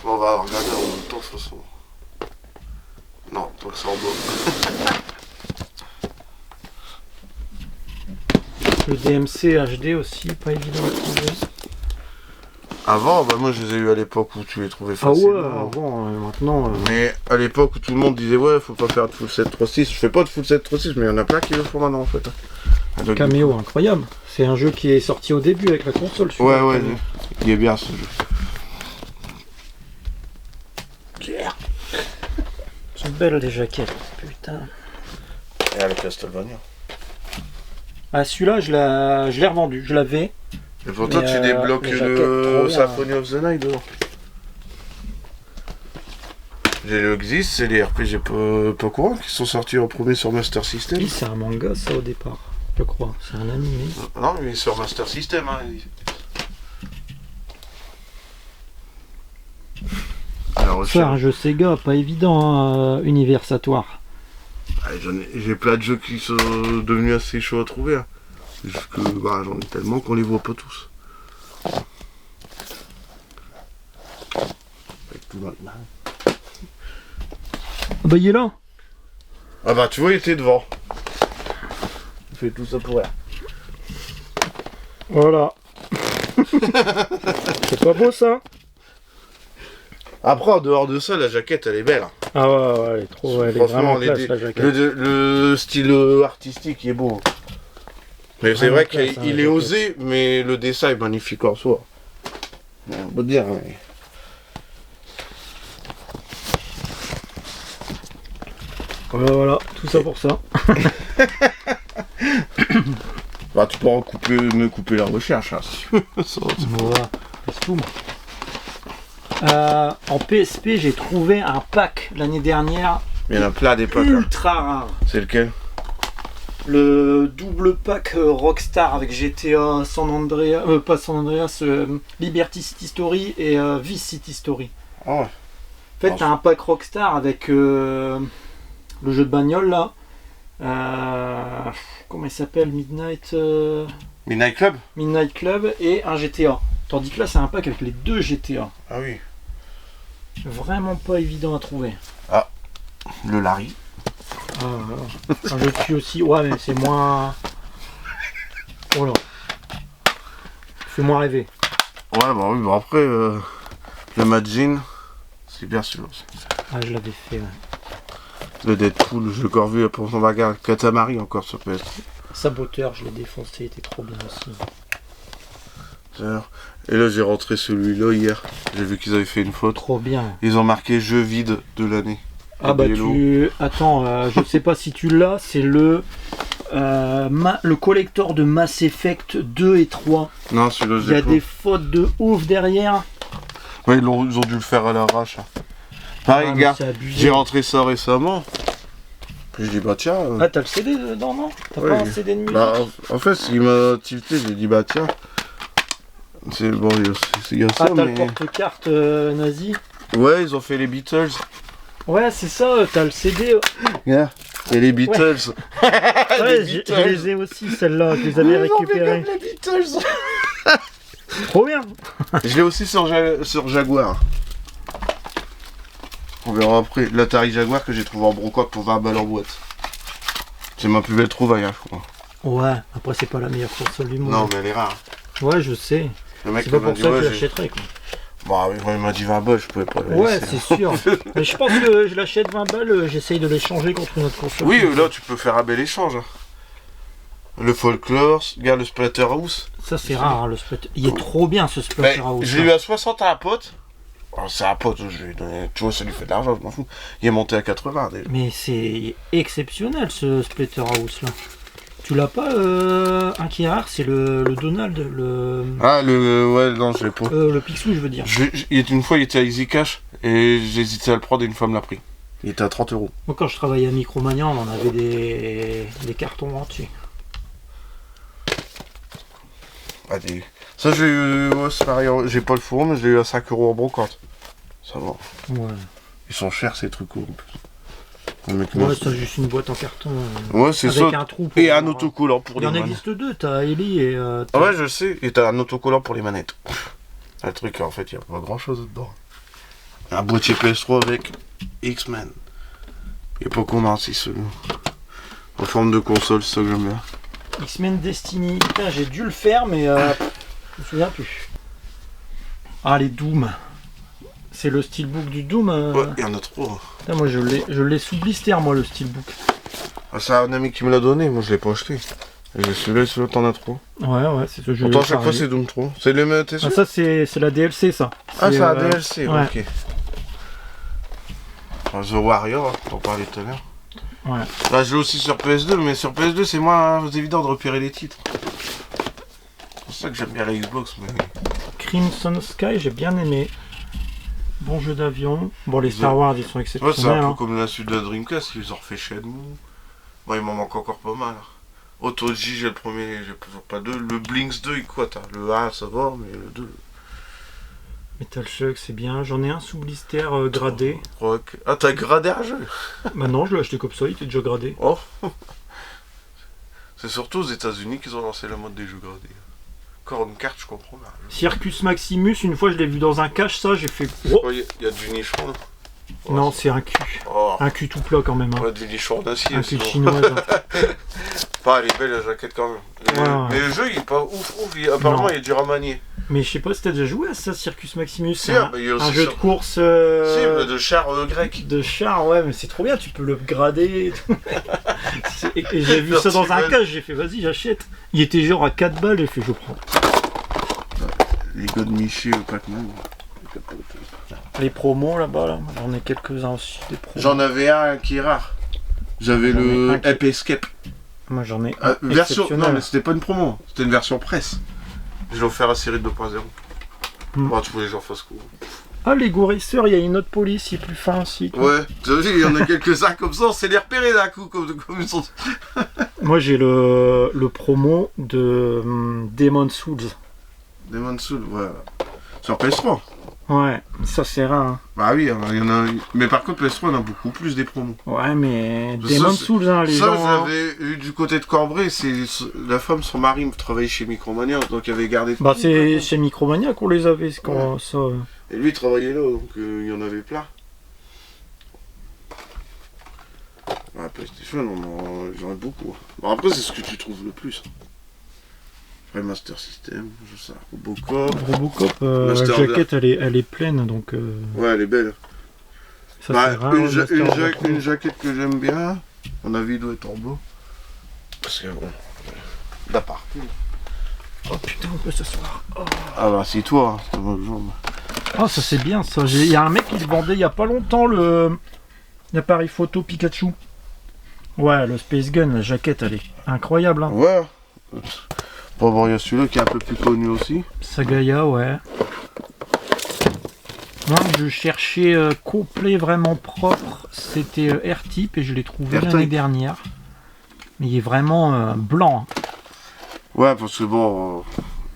on va regarder en même temps de toute façon. Non, tant que c'est en bas. Le DMC HD aussi, pas évident à trouver. Avant, bah moi je les ai eu à l'époque où tu les trouvais Ah ouais, facilement. avant, maintenant. Mais à l'époque où tout le monde disait ouais, faut pas faire de full set 3.6. Je fais pas de full set 3.6, mais il y en a plein qui le font maintenant en fait. Donc, Cameo, incroyable. C'est un jeu qui est sorti au début avec la console. Ouais, celui-là, ouais, Cameo. il est bien ce jeu. Sont belles les jaquettes, putain. Et à la Castlevania. Ah, celui-là, je l'ai revendu, je l'avais. Et pour toi, Mais, tu débloques les jaquettes, le trop bien. Symphony of the Night dedans. J'ai le Xyz, c'est les RPG pas courants qui sont sortis en premier sur Master System. Oui, c'est un manga ça au départ, je crois. C'est un animé. Non, mais sur Master System. Hein. Alors, Faire un jeu Sega, pas évident, hein, universatoire. j'ai plein de jeux qui sont devenus assez chauds à trouver. Hein. C'est juste que bah, j'en ai tellement qu'on les voit pas tous. Avec tout maintenant. Ah bah il est là. Ah bah tu vois, il était devant. Il fait tout ça pour rien. Voilà. C'est pas beau ça? Après, en dehors de ça, la jaquette, elle est belle. Hein. Ah ouais, elle est trop, elle est vraiment classe la jaquette. Le style artistique il est beau. Mais c'est Vraiment vrai classe, hein, qu'il la est jaquette. osé, mais le dessin est magnifique en soi. On peut dire, mais... Voilà, tout ça pour ça. Bah, tu pourras me couper la recherche. Hein, si tu veux. Ça, Voilà, c'est tout. En PSP, j'ai trouvé un pack l'année dernière il y en a plein des packs. Hein. ultra rare. C'est lequel? Le double pack Rockstar avec GTA San Andreas, pas San Andreas, Liberty City Story et Vice City Story. Ah ouais. En fait, t'as un pack Rockstar avec le jeu de bagnole là. Comment il s'appelle? Midnight Club et un GTA. Tandis que là, c'est un pack avec les deux GTA. Ah oui. Vraiment pas évident à trouver. Le Larry. Ah, voilà. Un jeu de cul aussi. Ouais, mais c'est moins. Voilà. Fait moins rêver. Ouais, bah oui, bah après, le Majin, c'est bien sûr aussi. Ah, je l'avais fait, ouais. Le Deadpool, je l'ai encore vu pour son bagarre. Katamari encore sur PS3. Saboteur, je l'ai défoncé, il était trop bien aussi. Et là, j'ai rentré celui-là hier. J'ai vu qu'ils avaient fait une faute. Trop bien. Ils ont marqué jeu vide de l'année. Ah bah Yellow. tu... Attends, je sais pas si tu l'as, c'est le collector de Mass Effect 2 et 3. Non, celui-là, Il y a j'ai pas. des fautes de ouf derrière. Ouais, ils ont dû le faire à l'arrache. Hein. Pareil, Ah, mais gars, c'est abusé. j'ai rentré ça récemment. Puis je dis, bah tiens. Ah, t'as le CD dedans, non? T'as Ouais. pas un CD de musique? Bah, en fait, il m'a tilté, j'ai dit, bah tiens. C'est bon, il y a ça, Ah, t'as mais. le porte-carte nazi? Ouais, ils ont fait les Beatles. Ouais, c'est ça, t'as le CD. Yeah. Et les Beatles. Ouais, je les ai aussi, celles-là, je les avais récupérées. Les Beatles. Trop bien. Je l'ai aussi sur Jaguar. On verra après. L'Atari Jaguar que j'ai trouvé en brocoque pour 20 balles en boîte. C'est ma plus belle trouvaille, hein, je crois. Ouais, après c'est pas la meilleure console du monde. Non, mais elle est rare. Ouais, je sais. Le mec C'est pas il m'a pour dit ça que ouais, je j'ai- l'achèterais, quoi. Bah oui, moi, il m'a dit 20 balles, je pouvais pas le Ouais, laisser. c'est sûr. Mais je pense que je l'achète 20 balles, j'essaye de l'échanger contre une autre console. Oui, là tu peux faire un bel échange. Hein. Le folklore, regarde le Splatterhouse. Ça, c'est rare, hein, le Splatter. Il est trop bien, ce Ben, Splatterhouse. je l'ai eu à 60 à un pote. Alors, c'est un pote, je lui ai donné. Tu vois, ça lui fait de l'argent, je m'en fous. Il est monté à 80 déjà. Mais c'est exceptionnel, ce Splatterhouse, là. Tu l'as pas, un qui est rare, c'est le Donald, Ah, ouais, non, je l'ai pas. le Picsou, je veux dire. Une fois, il était à Easy Cash et j'hésitais à le prendre et une femme l'a pris. Il était à 30 €. Moi, quand je travaillais à Micromania, on en avait des cartons entiers. Ah, ça, j'ai eu. Ouais, c'est pareil, j'ai pas le four, mais je l'ai eu à 5 € en brocante. Ça va. Ouais. Ils sont chers ces trucs en plus. Le mec, Ouais, non, c'est juste une boîte en carton. ouais, c'est avec ça. un trou. Et un avoir- autocollant pour Il y les en manettes. existe deux, t'as Ellie et. Ah ouais, je sais. Et t'as un autocollant pour les manettes. Un truc, en fait, il n'y a pas grand chose dedans. Un boîtier PS3 avec X-Men. Et Pokémon 6 en forme de console, c'est ça que j'aime bien. X-Men Destiny. Putain, j'ai dû le faire, mais je me souviens plus. Ah, les Doom. C'est le steelbook du Doom. Ouais, il y en a trop. Putain, moi, je l'ai sous blister, moi, le steelbook. Ah, c'est un ami qui me l'a donné, moi je l'ai pas acheté. Et celui-là, t'en as trop. Ouais, c'est ce jeu. Pourtant, à chaque fois, c'est Doom 3. C'est le même, t'es sûr? Ah, ça, c'est la DLC, ça. Ah, c'est un euh, DLC, ouais. ok. Ah, The Warrior, hein, t'en parlais tout à l'heure. Ouais. Là, je l'ai aussi sur PS2, mais sur PS2, c'est moins évident de repérer les titres. C'est pour ça que j'aime bien la Xbox. Mais... Crimson Sky, j'ai bien aimé. Bon jeu d'avion. Bon, les Star Wars, ils sont Ouais, c'est exceptionnels. un peu hein. comme la suite de la Dreamcast, ils ont refait Shenmue. Bon, il m'en manque encore pas mal. Autoji, j'ai le premier, j'ai toujours pas deux. Le Blinks 2, il quoi, t'as le 1, ça va, mais le 2. Metal Slug, c'est bien. J'en ai un sous blister gradé. Rock. Ah, t'as gradé un jeu? Bah non, je l'ai acheté comme ça, il était déjà gradé. Oh. C'est surtout aux États-Unis qu'ils ont lancé la mode des jeux gradés. Encore une carte, je comprends là. Circus Maximus, une fois je l'ai vu dans un cache, ça, j'ai fait. Oh Oh, il y a du nichon là. Oh, non, c'est un cul. Oh. Un cul tout plat quand même. Hein. Ouais, du nichon d'acier. Un cul sinon. chinoise. hein. Pas, elle est belle la jaquette quand même. Ouais. Mais le jeu, il est pas ouf. Apparemment, Non. il est dur à manier. Mais je sais pas si t'as déjà joué à ça, Circus Maximus. Si, C'est un, bah, il y a aussi un jeu sur- de course. Si, mais de char grec. De char, ouais, mais c'est trop bien, tu peux le grader et tout. Et j'ai vu ça dans un Festival. cache, j'ai fait vas-y, j'achète. Il était genre à 4 balles, j'ai fait je prends. Les gars de Michi, Pac-Man. Les promos là-bas, là, j'en ai quelques-uns aussi, des promos. J'en avais un qui est rare. J'avais J'en ai le un qui- Ape Escape. Moi j'en ai Ah, un version. exceptionnel. Non, mais c'était pas une promo, c'était une version presse. Je l'ai offert à Série 2.0. Hmm. Oh, tu voulais que j'en fasse quoi? Ah, les Gorisseurs, il y a une autre police, il est plus fin aussi. toi. Ouais, t'as vu, il y en a quelques-uns comme ça, on sait les repérer d'un coup, comme ils sont. Moi j'ai le promo de Demon's Souls. Demon's Souls, voilà. Sur PS3. Ouais, ça c'est rare. hein. Bah oui, il y en a. Mais par contre, PS3, on a beaucoup plus des promos. Ouais, mais Ça, Demon's c'est- Souls, hein, les Ça, gens. hein. j'avais eu du côté de Corbray, c'est la femme, son mari, travaillait chez Micromania, donc il avait gardé. Bah c'est chez Micromania qu'on les avait, quand ça. Et lui, il travaillait là, donc il y en avait plein. Ah, PlayStation, j'en ai beaucoup. Bon, après, c'est ce que tu trouves le plus. Après, Master System, je sais, Robocop. Robocop, la Master jaquette elle est pleine donc Ouais, elle est belle. ça Bah, c'est rare. une, le Master une Robocop. une jaquette que j'aime bien, à mon avis, doit être en bleu. Parce que bon, d'appart. Oh putain, on peut s'asseoir. Ah bah, c'est toi, hein, c'est ma jambe. Ah, ça c'est bien ça. Il y a un mec qui le vendait il y a pas longtemps l'appareil photo Pikachu. Ouais, le Space Gun, la jaquette elle est incroyable. Hein. Ouais. Bon, il y a celui-là qui est un peu plus connu aussi. Sagaya, ouais. Moi, je cherchais complet vraiment propre. C'était R-Type et je l'ai trouvé R-Type. l'année dernière. Mais il est vraiment blanc. hein. Ouais, parce que bon,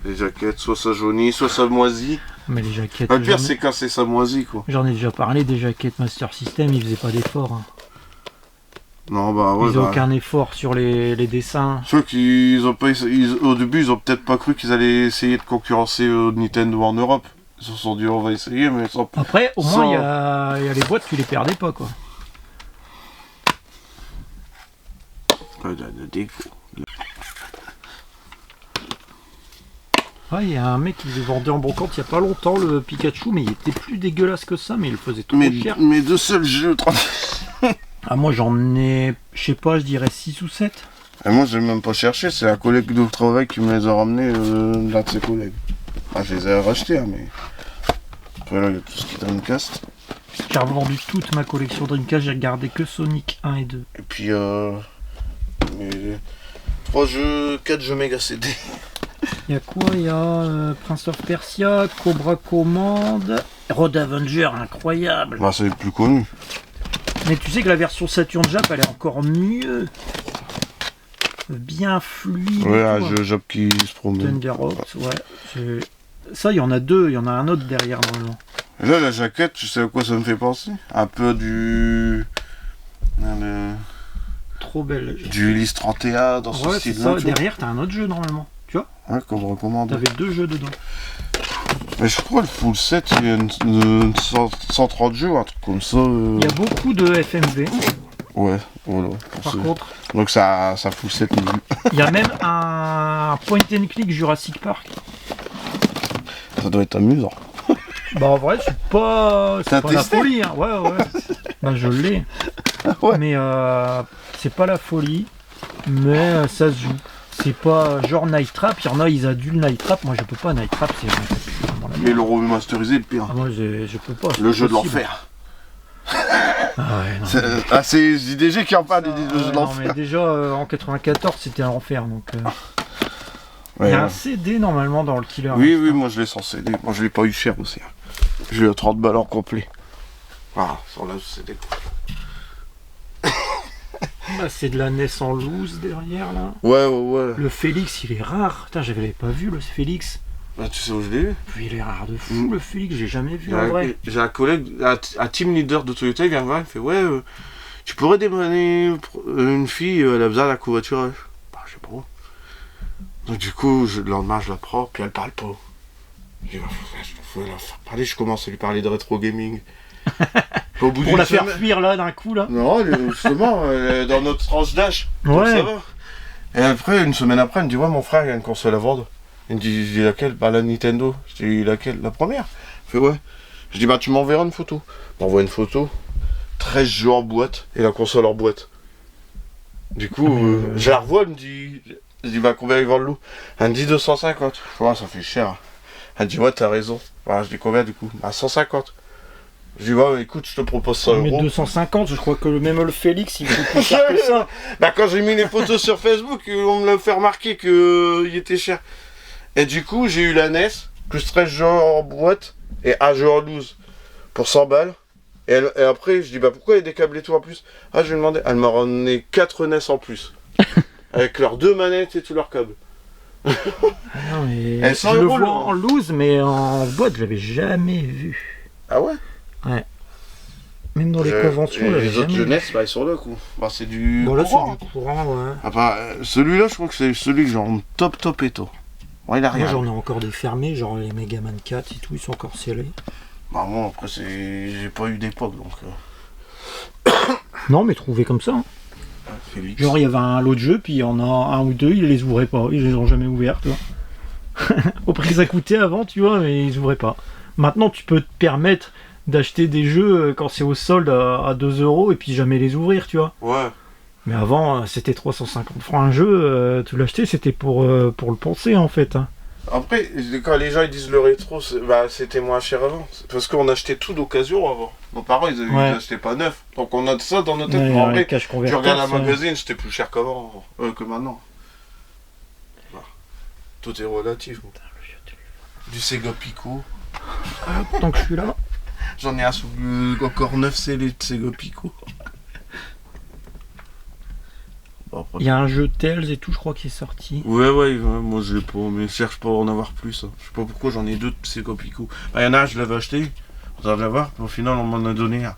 les jaquettes, soit ça jaunit, soit ça moisit. Mais les jaquettes. Le pire, j'en ai- c'est quand ça moisit, quoi. J'en ai déjà parlé des jaquettes Master System, ils faisaient pas d'effort. hein. Non, bah ouais. Ils n'ont bah, aucun effort sur les dessins. ceux qui ont pas, au début, ils ont peut-être pas cru qu'ils allaient essayer de concurrencer Nintendo en Europe. Ils se sont dit, on va essayer, mais sans. Après, au Sans- moins, il y a les boîtes, tu les perdais pas, quoi. De déco. Ouais, il y a un mec qui le vendait en brocante il y a pas longtemps, le Pikachu, mais il était plus dégueulasse que ça, mais il le faisait trop cher. Mes deux seuls jeux, 30. Ah, moi j'en ai, je sais pas, je dirais 6 ou 7. Et moi, j'ai même pas cherché, c'est un collègue de travail qui me les a ramenés, l'un de ses collègues. Ah, je les ai rachetés, hein, mais. Après, là, il y a tout ce qui est Dreamcast. J'ai revendu toute ma collection Dreamcast, j'ai regardé que Sonic 1 et 2. Et puis, mes 4 jeux méga CD. Il y a quoi? Il y a Prince of Persia, Cobra Command, Road Avenger, incroyable. Bah, c'est le plus connu. Mais tu sais que la version Saturn Jap, elle est encore mieux. Bien fluide. Ouais, et un tout, hein. jeu Jap qui se promène. Thunderhawks, ouais. Ça, il y en a deux, il y en a un autre derrière normalement. Et là, la jaquette, tu sais à quoi ça me fait penser? Un peu du. Trop belle. Du Ulysse 31 dans ce Ouais, c'est style-là. ça. Derrière, t'as un autre jeu normalement. Tu vois? Ouais, qu'on me recommande. T'avais 2 jeux dedans. Mais je crois le full set, il y a une 130 jeux, un truc comme ça. Il y a beaucoup de FMV. Ouais, voilà. Par contre, Donc ça full set nul. il y a même un point and click Jurassic Park. Ça doit être amusant. Bah en vrai, c'est pas la testé folie. Hein. Ouais. Bah je l'ai. Ouais. Mais c'est pas la folie. Mais ça se joue. C'est pas genre Night Trap. Il y en a, ils adulent Night Trap. Moi, je peux pas Night Trap. C'est vraiment la Mais merde. le remasterisé, le pire. Ah, moi, je peux pas. Le jeu de possible. l'enfer. Ah ouais, non. C'est IDG qui en parle du jeu de Non, l'enfer. mais déjà en 94, c'était un enfer. Donc, il Ouais, y a ouais. un CD normalement dans le Killer. Oui, Instinct. oui, moi je l'ai sans CD. Moi je l'ai pas eu cher aussi. J'ai eu à 30 balles en complet. Ah, sur la CD. Bah, c'est de la NES en loose derrière là. Ouais. Le Félix, il est rare. Putain, j'avais pas vu le Félix. Bah, tu sais où je l'ai eu? Puis il est rare de fou Mm. le Félix, j'ai jamais vu en vrai. J'ai un collègue, un team leader de Toyota, il vient me voir, il me fait ouais, tu pourrais dépanner une fille, elle a besoin de la covoiturage. Bah, je sais pas. Donc du coup, le lendemain, je la prends, puis elle parle pas. Je dis, faut la faire parler, je commence à lui parler de rétro gaming. Au bout Pour d'une la faire semaine- fuir là d'un coup là. Non, justement, elle est dans notre tranche d'âge. Donc Ouais. ça va. Et après, une semaine après, elle me dit ouais, mon frère, il y a une console à vendre. Il me dit, je dis laquelle? Bah la Nintendo. Je dis laquelle? La première. Il fait ouais. Je dis bah tu m'enverras une photo. Il m'envoie une photo. 13 jeux en boîte et la console en boîte. Du coup, je la revois, elle me dit. Je dis bah combien ils vendent le loup? Elle me dit 250. Je fais ouais, ça fait cher. Elle me dit ouais, t'as raison. Bah, je dis combien du coup? Bah 150. Je dis ouais, écoute, je te propose 100 Mais euros. 250, je crois que même le Félix, il coûte plus cher que ça. Bah quand j'ai mis les photos sur Facebook, on me l'a fait remarquer qu'il était cher. Et du coup, j'ai eu la NES, plus 13 jeux en boîte et un jeu en loose pour 100 balles. Et après, je dis bah pourquoi il y a des câbles et tout en plus? Ah, je lui ai demandé. Elle m'a ramené 4 NES en plus. Avec leurs 2 manettes et tous leurs câbles. Ah non, mais Eh, 100 je le euros, vois là. en loose, mais en boîte, je l'avais jamais vu. Ah ouais? Même dans les conventions, et je l'avais les autres jamais vu. jeunesses, bah ils sont là quoi. Bah c'est du. Bon, là, courant. c'est du courant, ouais. Ah bah, celui-là, je crois que c'est celui que genre top et tout. Ouais, il a rien. Moi, j'en ai encore des fermés, genre les Mega Man 4 et tout, ils sont encore scellés. Bah moi après j'ai pas eu d'époque donc. Non, mais trouvés comme ça. Hein. Félix. Genre, il y avait un lot de jeux, puis il y en a un ou deux, ils les ouvraient pas, ils les ont jamais ouverts, tu vois. Au prix que ça coûtait avant, tu vois, mais ils ouvraient pas. Maintenant, tu peux te permettre d'acheter des jeux quand c'est au solde à 2 € et puis jamais les ouvrir, tu vois. Ouais. Mais avant, c'était 350 francs un jeu, tu l'achetais, c'était pour le penser en fait. Hein. Après, quand les gens ils disent le rétro, c'était moins cher avant. C'est parce qu'on achetait tout d'occasion avant. Nos parents ils achetaient pas neuf. Donc on a ça dans nos têtes. Ouais, Mais en les vrai, cash tu converters, regardes un ça. magazine, c'était plus cher qu'avant, que maintenant. Voilà. Tout est relatif. Du Sega Pico. Tant que je suis là. J'en ai un sous encore 9 scellés de Sega Pico. Il y a un jeu Tales et tout, je crois, qui est sorti. Ouais, moi je l'ai pas, mais je cherche pas à en avoir plus. Hein. Je sais pas pourquoi j'en ai deux de Sega Pico. Bah, y en a un, je l'avais acheté, on en avoir, mais au final on m'en a donné un.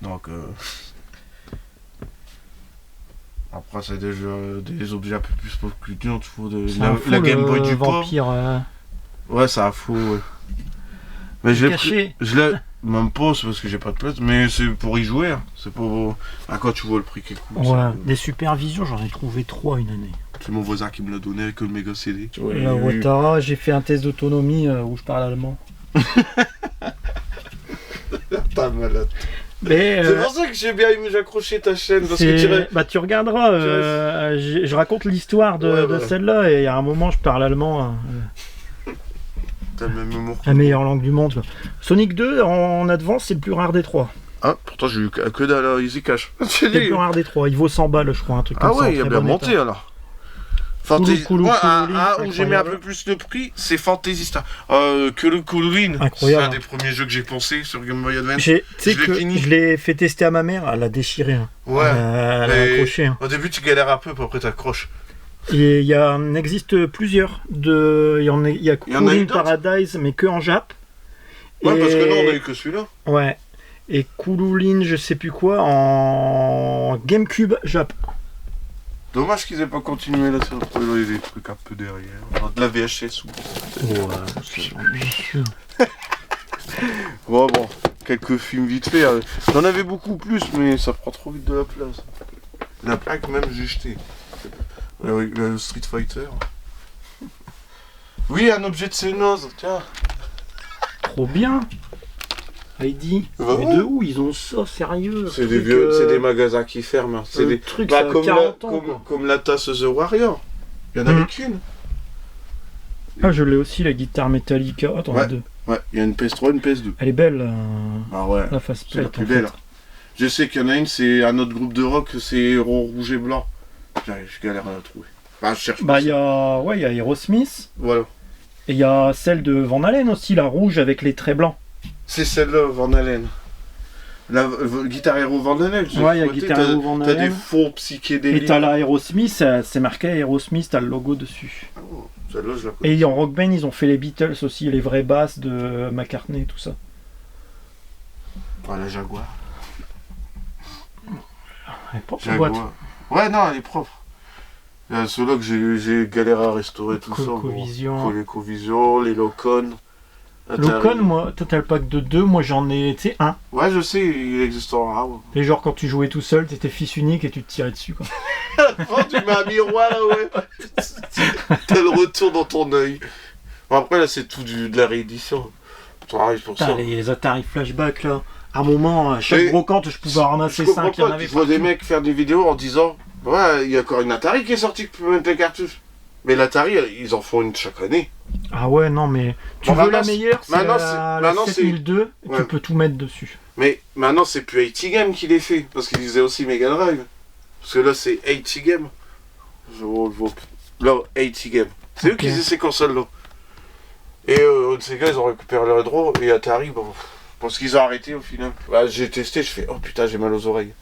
Donc, après, c'est des objets un peu plus pop culture, tu vois, C'est un fou, la Game Boy le du port. vampire. Ouais, c'est un fou, ouais. Mais je l'ai Caché. pris, Même pas, c'est parce que j'ai pas de place, mais c'est pour y jouer. Hein. C'est pour. Ah, quand tu vois le prix qui coûte. Ouais, des Supervision, j'en ai trouvé 3 une année. C'est mon voisin qui me l'a donné avec le méga CD. La Watara, j'ai fait un test d'autonomie où je parle allemand. T'es malade. Mais, c'est pour ça que j'ai bien aimé accrocher ta chaîne. Parce que bah, tu regarderas, je raconte l'histoire de celle-là et à un moment je parle allemand. T'as le même humour. La meilleure langue du monde. Quoi. Sonic 2 en advance, c'est le plus rare des 3. Ah, pourtant j'ai eu que dalle à Easy Cash. C'est le plus rare des 3. Il vaut 100 balles, je crois, un truc comme ça. Ah ouais, il a bien monté état. alors. Où j'ai mis un peu plus de prix, c'est Fantasy Star. Coolouline, c'est un des premiers jeux que j'ai pensé sur Game Boy Advance. Tu sais que je l'ai fait tester à ma mère, elle a déchiré. Hein. Ouais. Elle a accroché. Hein. Au début tu galères un peu, puis après t'accroches. Et il existe plusieurs. Il y a Coolouline Paradise, mais que en Jap. Ouais, parce que nous on a eu que celui-là. Ouais. Et Coolouline, je sais plus quoi, en GameCube Jap. Dommage qu'ils aient pas continué là sur le truc, il y a des trucs un peu derrière. On a de la VHS ou. Ouais, c'est ambitieux. Ouais, bon, quelques films vite fait. J'en avais beaucoup plus, mais ça prend trop vite de la place. La plaque même, j'ai jeté. Le Street Fighter. Oui, un objet de Sénose, tiens. Trop bien. Heidi, bah mais ouais. de où ils ont ça, sérieux? C'est des vieux, c'est des magasins qui ferment. C'est des trucs comme la tasse The Warrior. Il y en avait qu'une. Ah, je l'ai aussi, la guitare Metallica. Attends, ouais. deux. Ouais, il y a une PS3 et une PS2. Elle est belle, ah ouais. la faceplate. C'est la plus belle. Je sais qu'il y en a une, c'est un autre groupe de rock, c'est Héros Rouge et Blanc. Je galère à la trouver. Enfin, je cherche. Bah, il y a Aerosmith. Voilà. Et il y a celle de Van Halen aussi, la rouge avec les traits blancs. C'est celle-là, Van Halen. La Guitar Hero Van Halen. Ouais, il y a Guitar Hero Van Halen. T'as des faux psychédéliques. Et t'as la Aerosmith, c'est marqué Aerosmith, t'as le logo dessus. Oh, celle-là, je la connais. Et en Rock Band, ils ont fait les Beatles aussi, les vraies basses de McCartney et tout ça. Ah, la Jaguar. Elle est propre, la boîte. Ouais, non, elle est propre. Il y a ceux-là que j'ai galéré à restaurer tout ça. ColecoVision. ColecoVision, les Locon. Locon, moi, t'as le pack de 2, moi j'en ai, tu sais, un. Ouais, je sais, il existe en rare. Et genre quand tu jouais tout seul, t'étais fils unique et tu te tirais dessus, quoi. Oh, tu mets un miroir là, ouais. T'as le retour dans ton œil. Bon, après, là, c'est tout de la réédition. T'arrives pour ça. Les Atari Flashback, là. À un moment, à chaque brocante, je pouvais ramasser 5. Il y en avait. Je vois des mecs faire des vidéos en disant ouais, il y a encore une Atari qui est sortie qui peut mettre des cartouches. Mais l'Atari, ils en font une chaque année. Ah ouais, non, mais tu veux la meilleure, c'est la 7002, ouais. Tu peux tout mettre dessus. Mais maintenant, c'est plus 80 Game qui les fait, parce qu'ils disaient aussi Mega Drive. Parce que là, c'est 80 Game. Là, 80 Game. C'est eux qui faisaient ces consoles-là. Et ces gars, ils ont récupéré leurs droits, et Atari, bon, parce qu'ils ont arrêté au final. Bah, j'ai testé, je fais, oh putain, j'ai mal aux oreilles.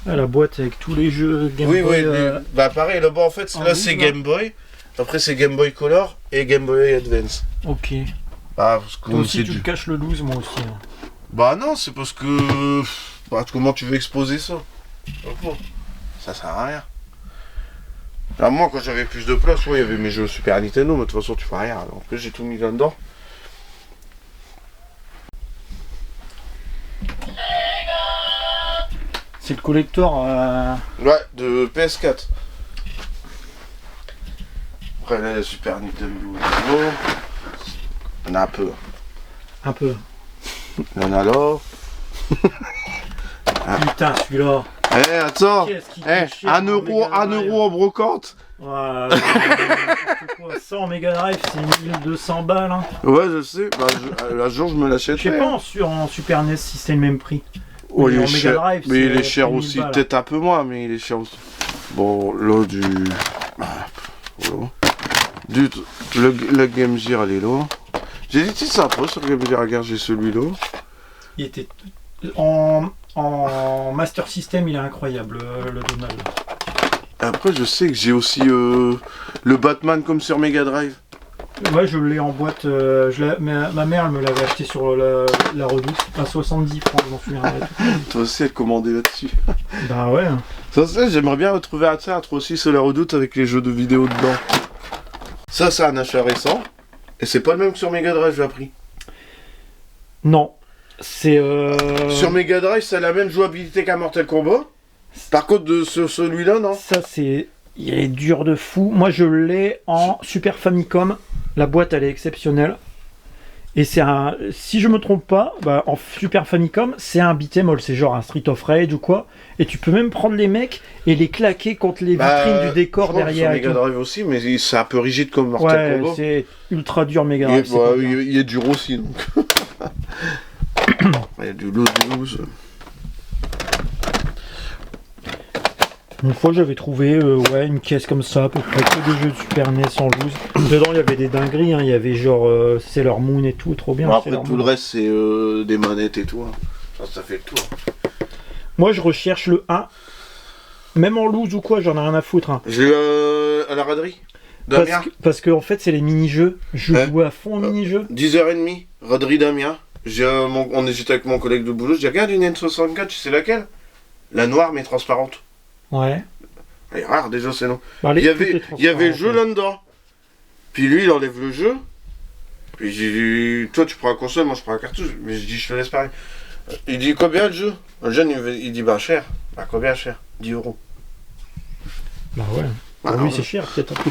Ah, la boîte avec tous les jeux Game Boy. Oui, bah pareil, là-bas en fait, là c'est Game Boy, après c'est Game Boy Color et Game Boy Advance. Ok. Bah, parce que aussi tu caches le loose, moi aussi. Hein. Bah non, c'est parce que... Bah, comment tu veux exposer ça? Ça sert à rien. Alors, moi quand j'avais plus de place, il y avait mes jeux Super Nintendo, mais de toute façon tu fais rien. En plus j'ai tout mis là-dedans. C'est le collector. Ouais, de PS4. Après là, Super Nintendo. Il y en a un peu. Un peu. Il y en a là. Putain, celui-là. Eh, attends. 1 euro en brocante. Voilà. 100 Mega Drive, c'est 1200 balles. Hein. Ouais, je sais. Bah, un jour, je me l'achète. Je sais pas en Super NES si c'est le même prix. Oh, il est cher. Drive, mais il est cher aussi, peut-être un peu moins, mais il est cher aussi. Bon, là, le Game Gear, elle est là. J'ai dit, c'est sympa sur Game Gear, regarde, j'ai celui-là. Il était en Master System, il est incroyable, le Donald. Après, je sais que j'ai aussi le Batman comme sur Mega Drive. Ouais, je l'ai en boîte. Ma mère, elle me l'avait acheté sur la Redoute. À 70 francs, je m'en souviendrai. Toi aussi, elle commandait là-dessus. Bah ouais. Ça, j'aimerais bien retrouver un théâtre aussi sur la Redoute avec les jeux de vidéo dedans. Ça, c'est un achat récent. Et c'est pas le même que sur Mega Drive, j'ai appris. Non. C'est. Sur Mega Drive, ça a la même jouabilité qu'un Mortal Kombat. Par contre, sur celui-là, non. Ça, c'est. Il est dur de fou. Moi, je l'ai en Super Famicom. La boîte, elle est exceptionnelle. Et c'est un. Si je me trompe pas, bah, en Super Famicom, c'est un beat'em all. C'est genre un Street of Rage ou quoi. Et tu peux même prendre les mecs et les claquer contre les vitrines du décor derrière. Sur Mega Drive aussi, mais c'est un peu rigide comme Mortal Kombat. C'est ultra dur Mega Drive. Il est dur aussi, donc. Il y a du loose. Une fois, j'avais trouvé une caisse comme ça, à peu près que des jeux de Super NES en loose. Dedans, il y avait des dingueries, hein. Il y avait genre Sailor Moon et tout, trop bien. Bon, après, tout le reste, c'est des manettes et tout. Hein. Ça fait le tour. Moi, je recherche le 1. Même en loose ou quoi, j'en ai rien à foutre. Hein. J'ai à la raderie. Parce que en fait, c'est les mini-jeux. Je jouais à fond aux mini-jeux. 10h30, raderie d'Amiens. J'étais avec mon collègue de boulot. J'ai regardé une N64, tu sais laquelle? La noire mais transparente. Ouais. Elle est rare déjà, c'est non. Bah, il y avait le jeu là-dedans. Puis lui, il enlève le jeu. Puis j'ai dit, toi tu prends la console, moi je prends la cartouche. Mais je dis, je te laisse pareil. Il dit, combien le jeu? Le jeune, il dit, bah cher. Bah combien cher? 10 €. Bah ouais. Pour lui, c'est cher peut-être.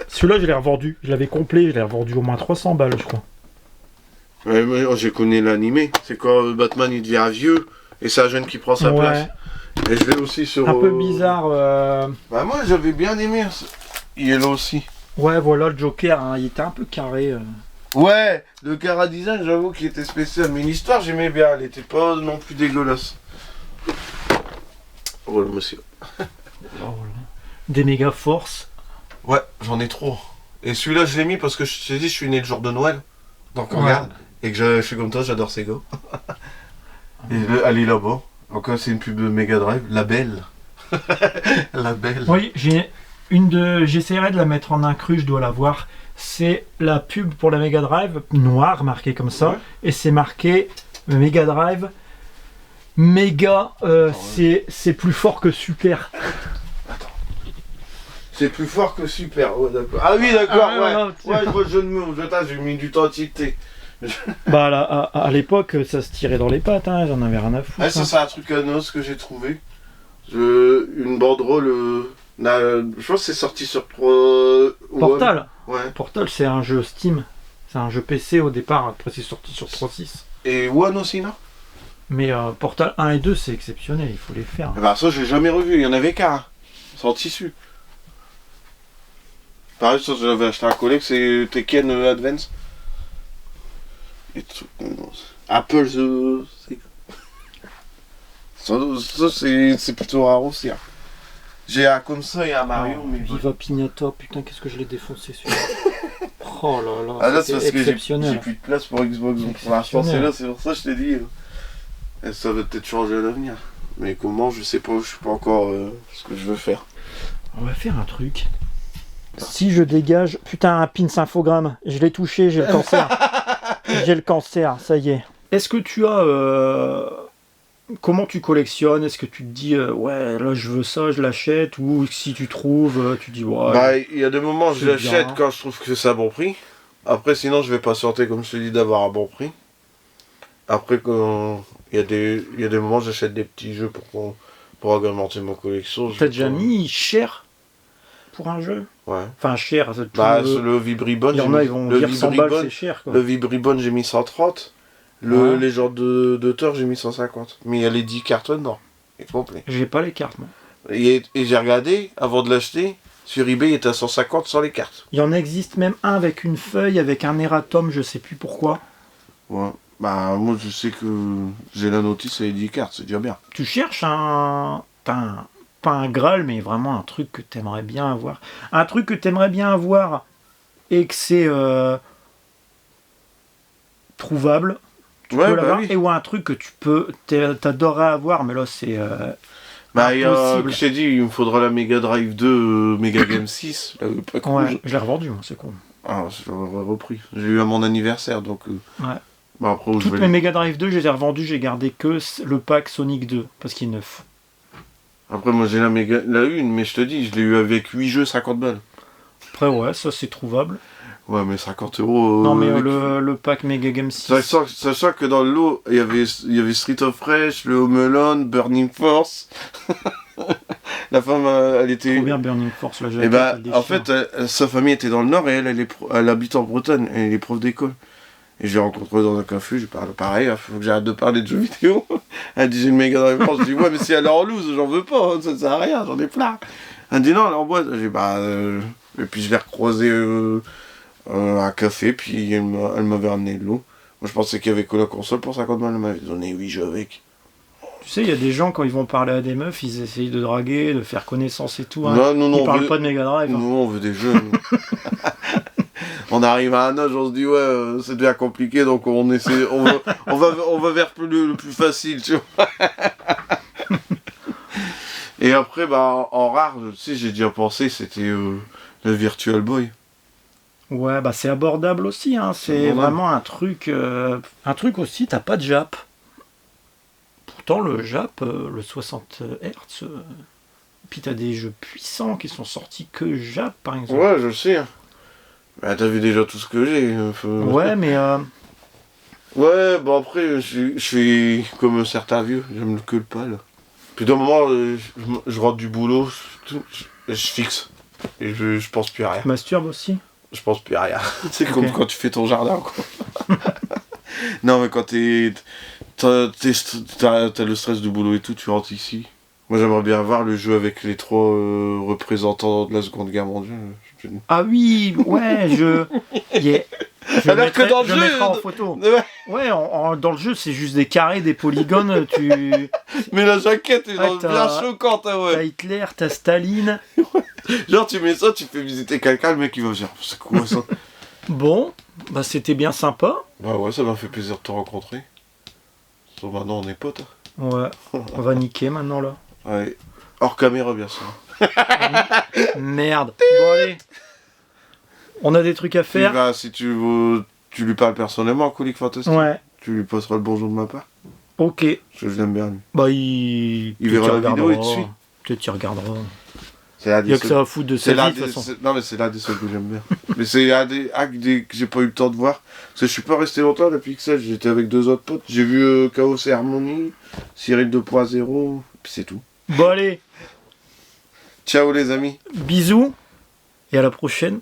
Celui-là, je l'ai revendu. Je l'avais complet, je l'ai revendu au moins 300 balles, je crois. Ouais, mais j'ai connu l'animé. C'est quand Batman il devient vieux et c'est un jeune qui prend sa place. Et je l'ai aussi sur. Un peu bizarre. Bah moi j'avais bien aimé. Il est là aussi. Ouais, voilà le Joker, hein, il était un peu carré. Ouais, le Cara Design, j'avoue qu'il était spécial. Mais l'histoire, j'aimais bien. Elle était pas non plus dégueulasse. Voilà, monsieur. Oh, voilà. Des méga force. Ouais, j'en ai trop. Et celui-là, je l'ai mis parce que je t'ai dit, je suis né le jour de Noël. Donc regarde. Et que je suis comme toi, j'adore Sega. Et elle est là-bas. Encore, c'est une pub de Mega Drive. La belle. La belle. Oui, j'essaierai de la mettre en incrus, je dois la voir. C'est la pub pour la Mega Drive, noire, marquée comme ça. Ouais. Et c'est marqué Mega Drive. Méga, c'est plus fort que Super. Attends. C'est plus fort que Super, ouais, d'accord. Ah oui, d'accord, ouais, je vois le jeu de mots. J'ai mis du temps à tilter. Bah là, à l'époque, ça se tirait dans les pattes, hein, j'en avais rien à foutre. Ah, ça, c'est un truc à noces que j'ai trouvé. Une banderole. Je pense que c'est sorti sur Portal. Ouais. Portal, c'est un jeu Steam. C'est un jeu PC au départ, après c'est sorti sur 3.6. Et One aussi, non? Mais Portal 1 et 2, c'est exceptionnel, il faut les faire. Bah, ça, j'ai jamais revu, il y en avait qu'un. C'est en tissu. Pareil, ça, j'avais acheté un collègue, c'est Tekken Advance. Et tout. Apple, ça c'est plutôt rare aussi. Hein. J'ai un comme ça et un Mario. Mais Viva Pignata, putain, qu'est-ce que je l'ai défoncé celui-là. Oh là là, ah là, c'est parce que j'ai exceptionnel. plus de place pour Xbox. C'est là, c'est pour ça que je t'ai dit. Ça va peut-être changer à l'avenir. Mais comment, je sais pas, je sais pas encore ce que je veux faire. On va faire un truc. Si je dégage, putain, un pins infogramme, je l'ai touché, j'ai le cancer. J'ai le cancer, ça y est. Est-ce que tu as... comment tu collectionnes? Est-ce que tu te dis, ouais, là je veux ça, je l'achète? Ou si tu trouves, tu dis, ouais... Bah, il y a des moments où je l'achète quand je trouve que c'est un bon prix. Après, sinon, je vais pas sortir, comme je te dis, d'avoir un bon prix. Après, quand il y a des moments où j'achète des petits jeux pour agrémenter ma collection. T'as déjà mis cher pour un jeu? Ouais. Enfin, cher. Bah, le Vibribone. Il y en a, ils vont dire 100 balles, c'est cher, quoi. Le Vibribone, j'ai mis 130. Les genres d'auteurs, j'ai mis 150. Mais il y a les 10 cartes dedans. C'est complet. J'ai pas les cartes, moi. Et j'ai regardé, avant de l'acheter, sur eBay, il était à 150 sans les cartes. Il y en existe même un avec une feuille, avec un erratum, je sais plus pourquoi. Ouais. Bah, moi, je sais que j'ai la notice et les 10 cartes, c'est déjà bien. Tu cherches pas un Graal, mais vraiment un truc que t'aimerais bien avoir. Un truc que t'aimerais bien avoir et que c'est trouvable. Tu peux l'avoir. Oui. Et ou un truc que t'adorerais avoir, mais là c'est bah, je t'ai dit, il me faudra la Mega Drive 2, Mega Game 6. Là, pas ouais, je l'ai revendu, moi, c'est con. Ah, je l'aurais repris. J'ai eu à mon anniversaire, donc... ouais. Bah, après, toutes mes Mega Drive 2, je les ai revendus, j'ai gardé que le pack Sonic 2, parce qu'il est neuf. Après, moi, j'ai la une, mais je te dis, je l'ai eu avec 8 jeux, 50 balles. Après, ouais, ça, c'est trouvable. Ouais, mais 50 euros. Non, mais le pack Mega Game 6. Sachant que dans le lot, il y avait Street of Rage, le Home Alone, Burning Force. La femme, elle était. Trop bien Burning Force, la Et jaquette. bah, elle déchire. en fait, sa famille était dans le nord et elle habite en Bretagne. Elle est prof d'école. Et je l'ai rencontrée dans un café, j'ai parlé pareil, il faut que j'arrête de parler de jeux vidéo. Elle dit j'ai une Mega Drive France. Je dis ouais, mais si elle est en loose, j'en veux pas, ça sert à rien, j'en ai plein. Elle dit non, elle est en boîte. J'ai dit bah. Et puis je l'ai recroisée à un café, puis elle m'avait ramené de l'eau. Moi je pensais qu'il y avait que la console pour 50 balles, elle m'avait donné 8 jeux avec. Tu sais, il y a des gens, quand ils vont parler à des meufs, ils essayent de draguer, de faire connaissance et tout. Hein. Non, Ils parlent pas de Mega Drive. Non, Hein. on veut des jeux. On arrive à un âge, on se dit ouais, ça devient compliqué, donc on essaie, on va vers le plus facile, tu vois. Et après, bah, en rare, tu sais, j'ai déjà pensé, c'était le Virtual Boy. Ouais, bah c'est abordable aussi. Hein. C'est vraiment un truc aussi, t'as pas de Jap. Pourtant, le Jap, le 60 Hz, puis t'as des jeux puissants qui sont sortis que Jap, par exemple. Ouais, je sais. Bah, t'as vu déjà tout ce que j'ai. Ouais, mais... Ouais, bon après, je suis comme certains vieux, j'aime que le pal. Puis d'un moment, je rentre du boulot, je fixe. Et je pense plus à rien. Tu masturbes aussi? Je pense plus à rien. C'est comme quand tu fais ton jardin, quoi. Non, mais quand t'as le stress du boulot et tout, tu rentres ici. Moi, j'aimerais bien voir le jeu avec les 3 représentants de la Seconde Guerre mondiale. Ah oui, ouais, Alors que dans le jeu, mettrai en photo. Ouais, dans le jeu, c'est juste des carrés, des polygones, Mais la jaquette est Ouais, bien choquante, hein, ouais. T'as Hitler, t'as Staline. Genre, tu mets ça, tu fais visiter quelqu'un, le mec, il va dire, c'est quoi ça? Bon, bah c'était bien sympa. Bah ouais, ça m'a fait plaisir de te rencontrer. Sauf maintenant, on est potes. Hein. Ouais, on va niquer maintenant, là. Ouais. Hors caméra, bien sûr. Merde. Bon, allez. On a des trucs à faire. Bah, si tu veux, tu lui parles personnellement, Colique Fantastique. Ouais. Tu lui passeras le bonjour de ma part. Ok. Parce que je l'aime bien, lui. Bah, il verra la vidéo, il te suit. Peut-être qu'il regardera. Il y a que ça à foutre de sa vie, de toute façon. Non, mais c'est l'un des seuls que j'aime bien. Mais c'est l'un des hacks que j'ai pas eu le temps de voir. Parce que je suis pas resté longtemps à la Pixel. J'étais avec 2 autres potes. J'ai vu Chaos et Harmony, Cyril 2.0, puis c'est tout. Bon, allez. Ciao les amis. Bisous. Et à la prochaine.